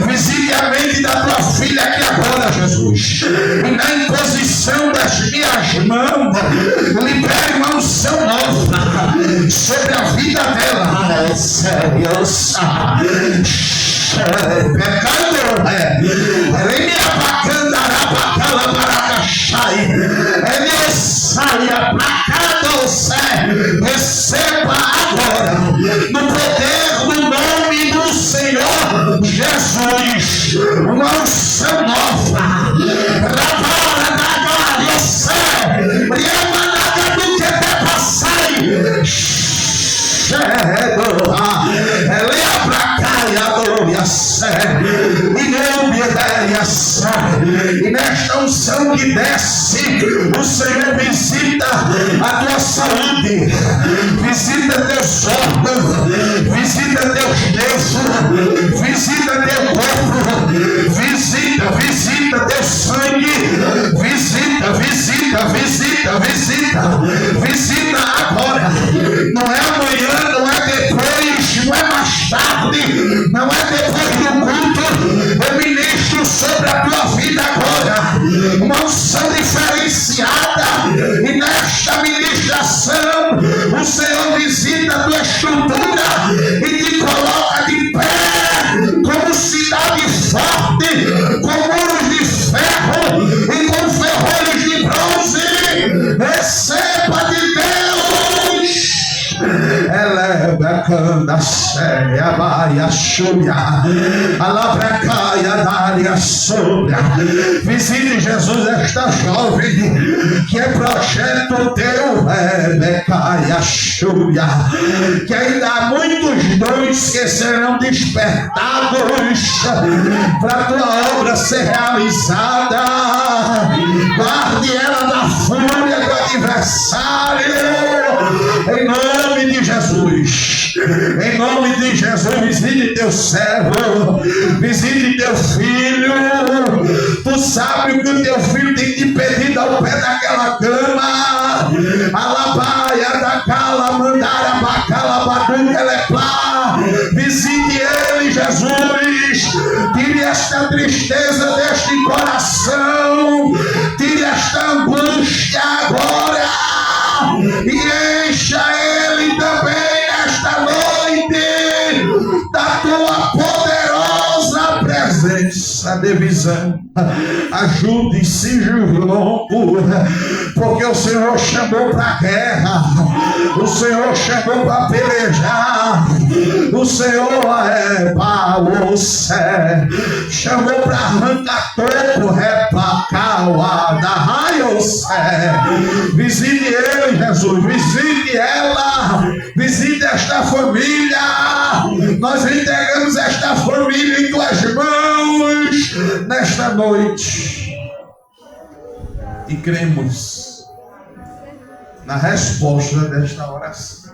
Visite a mente da tua filha aqui agora, Jesus. E na imposição das minhas mãos, libere uma unção nova sobre a vida dela. Pecado, receba agora, no poder do nome do Senhor Jesus, uma unção nova. E nesta unção que desce, o Senhor visita a tua saúde, visita teus órgãos, visita teus nervos, visita teu corpo, visita teu sangue, visita agora. Não é amanhã, não é depois, não é mais tarde, não é depois do culto. Eu ministro sobre a tua vida agora uma unção diferenciada, e nesta ministração o Senhor visita a tua estrutura e te coloca de pé como cidade forte, com muros de ferro e com ferrolhos de bronze. Receba de Deus. Elebacanda séria, baia chúbia, alabracaia, dária súbia. Visite, Jesus, esta jovem que é projeto teu, Rebecaia chúbia, que ainda há muitos dons que serão despertados para a tua obra ser realizada. Guarde ela da fúria do adversário. Em nome de Jesus, em nome de Jesus, visite teu servo, visite teu filho. Tu sabe o que o teu filho tem te pedido ao pé daquela cama. Alabaia da cala, mandara bacala, baduca, leplá. Visite ele, Jesus. Tire esta tristeza deste coração, tire esta angústia agora. E encha ele também nesta noite da tua poderosa presença de visão. Ajude se longo, porque o Senhor chamou para a guerra, o Senhor chamou para pelejar, o Senhor chamou para arrancar topo, repacauada, raio-sé. Visite ele, Jesus, visite ela, visite esta família. Nós entregamos esta família em tuas mãos nesta noite e cremos na resposta desta oração.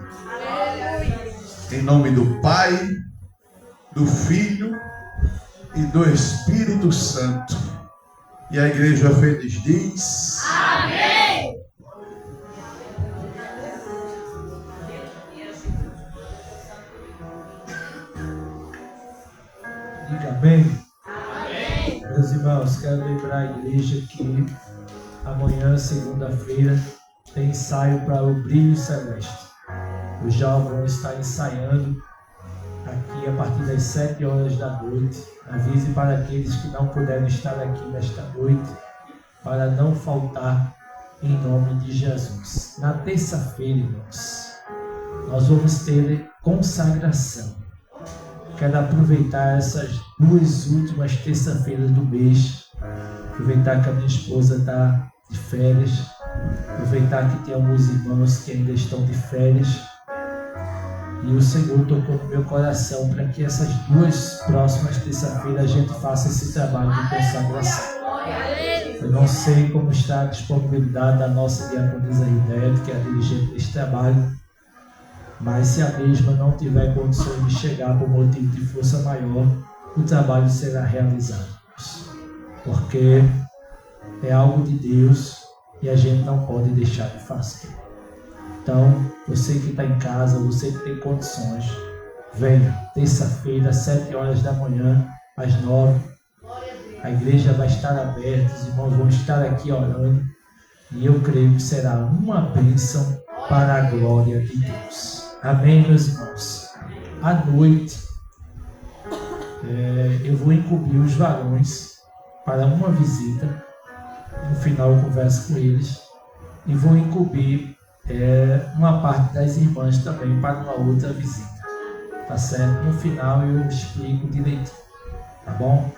Em nome do Pai, do Filho e do Espírito Santo. E a igreja feliz diz: amém. Diga amém. Amém. Meus irmãos, quero lembrar a igreja que amanhã, segunda-feira, tem ensaio para o Brilho Celeste. Os jovens vão estar ensaiando aqui a partir das 7 horas da noite. Avise para aqueles que não puderem estar aqui nesta noite, para não faltar, em nome de Jesus. Na terça-feira, irmãos, nós vamos ter consagração. Quero aproveitar essas 2 últimas terça-feiras do mês, aproveitar que a minha esposa está de férias, aproveitar que tem alguns irmãos que ainda estão de férias, e o Senhor tocou no meu coração para que essas 2 próximas terça-feiras a gente faça esse trabalho de consagração. Eu não sei como está a disponibilidade da nossa diaconisa Ridete, que é a dirigente desse trabalho, mas se a mesma não tiver condições de chegar por motivo de força maior, o trabalho será realizado. Porque é algo de Deus e a gente não pode deixar de fazer. Então, você que está em casa, você que tem condições, venha, terça-feira, às 7 horas da manhã, às 9. A igreja vai estar aberta, os irmãos vão estar aqui orando. E eu creio que será uma bênção para a glória de Deus. Amém, meus irmãos? À noite, eu vou incumbir os varões para uma visita. No final eu converso com eles. E vou incumbir uma parte das irmãs também para uma outra visita. Tá certo? No final eu explico direitinho. Tá bom?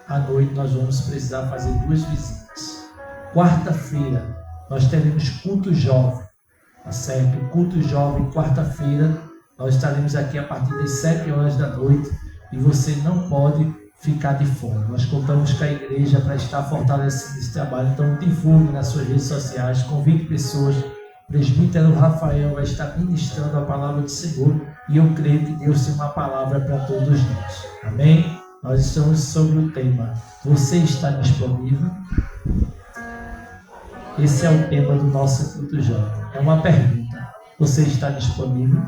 À noite nós vamos precisar fazer 2 visitas. Quarta-feira nós teremos culto jovem. Tá certo? O culto jovem, quarta-feira, nós estaremos aqui a partir das 7 horas da noite. E você não pode ficar de fora. Nós contamos com a igreja para estar fortalecendo esse trabalho. Então divulgue nas suas redes sociais, convide pessoas. O presbítero Rafael vai estar ministrando a palavra do Senhor. E eu creio que Deus tem uma palavra para todos nós. Amém? Nós estamos sobre o tema: você está disponível? Esse é o tema do nosso culto jovem. É uma pergunta. Você está disponível?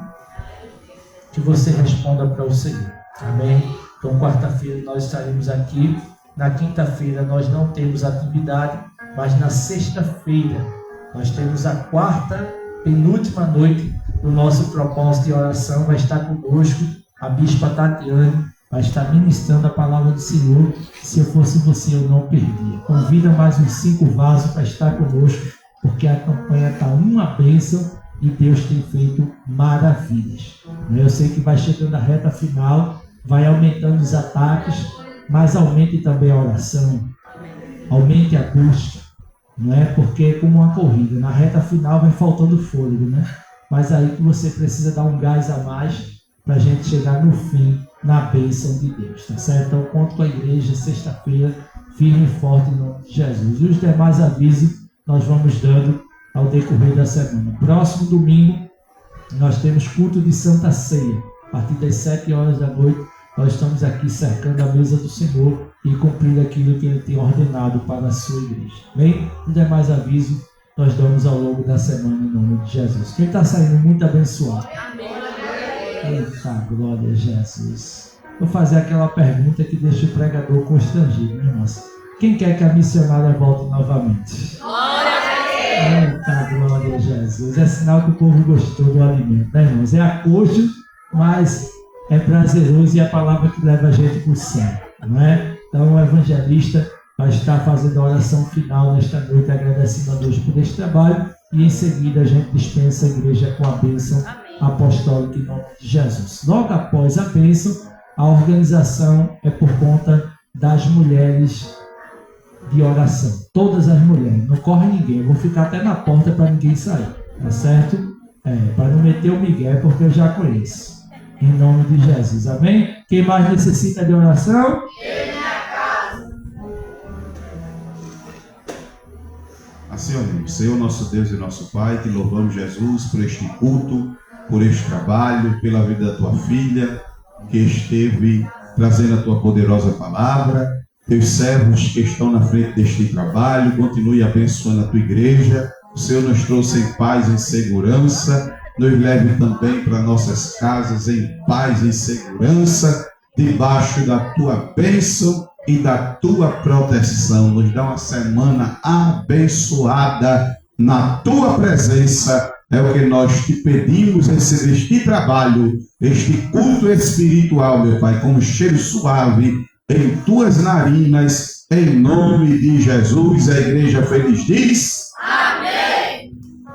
Que você responda para o Senhor. Amém? Então, quarta-feira nós estaremos aqui. Na quinta-feira nós não temos atividade, mas na sexta-feira nós temos a quarta, penúltima noite do nosso propósito de oração. Vai estar conosco a Bispa Tatiane, vai estar ministrando a palavra do Senhor. Se eu fosse você, eu não perdia. Convida mais uns 5 vasos para estar conosco, porque a campanha está uma bênção e Deus tem feito maravilhas. Eu sei que vai chegando a reta final, vai aumentando os ataques, mas aumente também a oração, aumente a busca, não é? Porque é como uma corrida, na reta final vai faltando fôlego, né? Mas aí que você precisa dar um gás a mais para a gente chegar no fim, na bênção de Deus, tá certo? Então conto com a igreja sexta-feira, firme e forte em nome de Jesus. E os demais avisos nós vamos dando ao decorrer da semana. Próximo domingo nós temos culto de Santa Ceia. A partir das 7 horas da noite nós estamos aqui cercando a mesa do Senhor e cumprindo aquilo que Ele tem ordenado para a sua igreja. Bem, os demais avisos nós damos ao longo da semana em nome de Jesus. Quem está saindo muito abençoado? Eita, glória a Jesus. Vou fazer aquela pergunta que deixa o pregador constrangido, né, irmãos? Quem quer que a missionária volte novamente? Glória a Deus! Eita, glória a Jesus. É sinal que o povo gostou do alimento, né, irmãos? É acosto, mas é prazeroso e é a palavra que leva a gente para o céu, não é? Então o evangelista vai estar fazendo a oração final nesta noite, agradecendo a Deus por este trabalho, e em seguida a gente dispensa a igreja com a bênção apostólica em nome de Jesus. Logo após a bênção, a organização é por conta das mulheres de oração. Todas as mulheres, não corre ninguém. Eu vou ficar até na porta para ninguém sair, tá certo? Para não meter o migué, porque eu já conheço. Em nome de Jesus, amém? Quem mais necessita de oração? Assim oremos. Senhor nosso Deus e nosso Pai, te louvamos, Jesus, por este culto, por este trabalho, pela vida da tua filha, que esteve trazendo a tua poderosa palavra. Teus servos que estão na frente deste trabalho, continue abençoando a tua igreja. O Senhor nos trouxe em paz e em segurança. Nos leve também para nossas casas em paz e segurança, debaixo da tua bênção e da tua proteção. Nos dá uma semana abençoada na tua presença. É o que nós te pedimos, receber este trabalho, este culto espiritual, meu Pai, com um cheiro suave em tuas narinas, em nome de Jesus. A igreja feliz diz: Amém.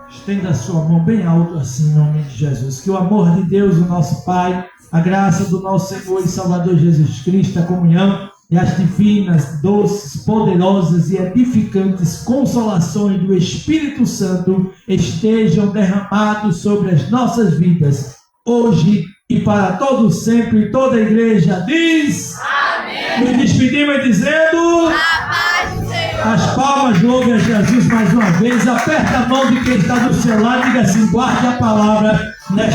Estenda a sua mão bem alto assim, em nome de Jesus. Que o amor de Deus, o nosso Pai, a graça do nosso Senhor e Salvador Jesus Cristo, a comunhão e as divinas, doces, poderosas e edificantes consolações do Espírito Santo estejam derramados sobre as nossas vidas, hoje e para todo sempre. Toda a igreja diz: Amém. Nos despedimos dizendo: a paz do Senhor. As palmas, louve a Jesus mais uma vez. Aperta a mão de quem está do seu lado e diga assim: guarde a palavra nesta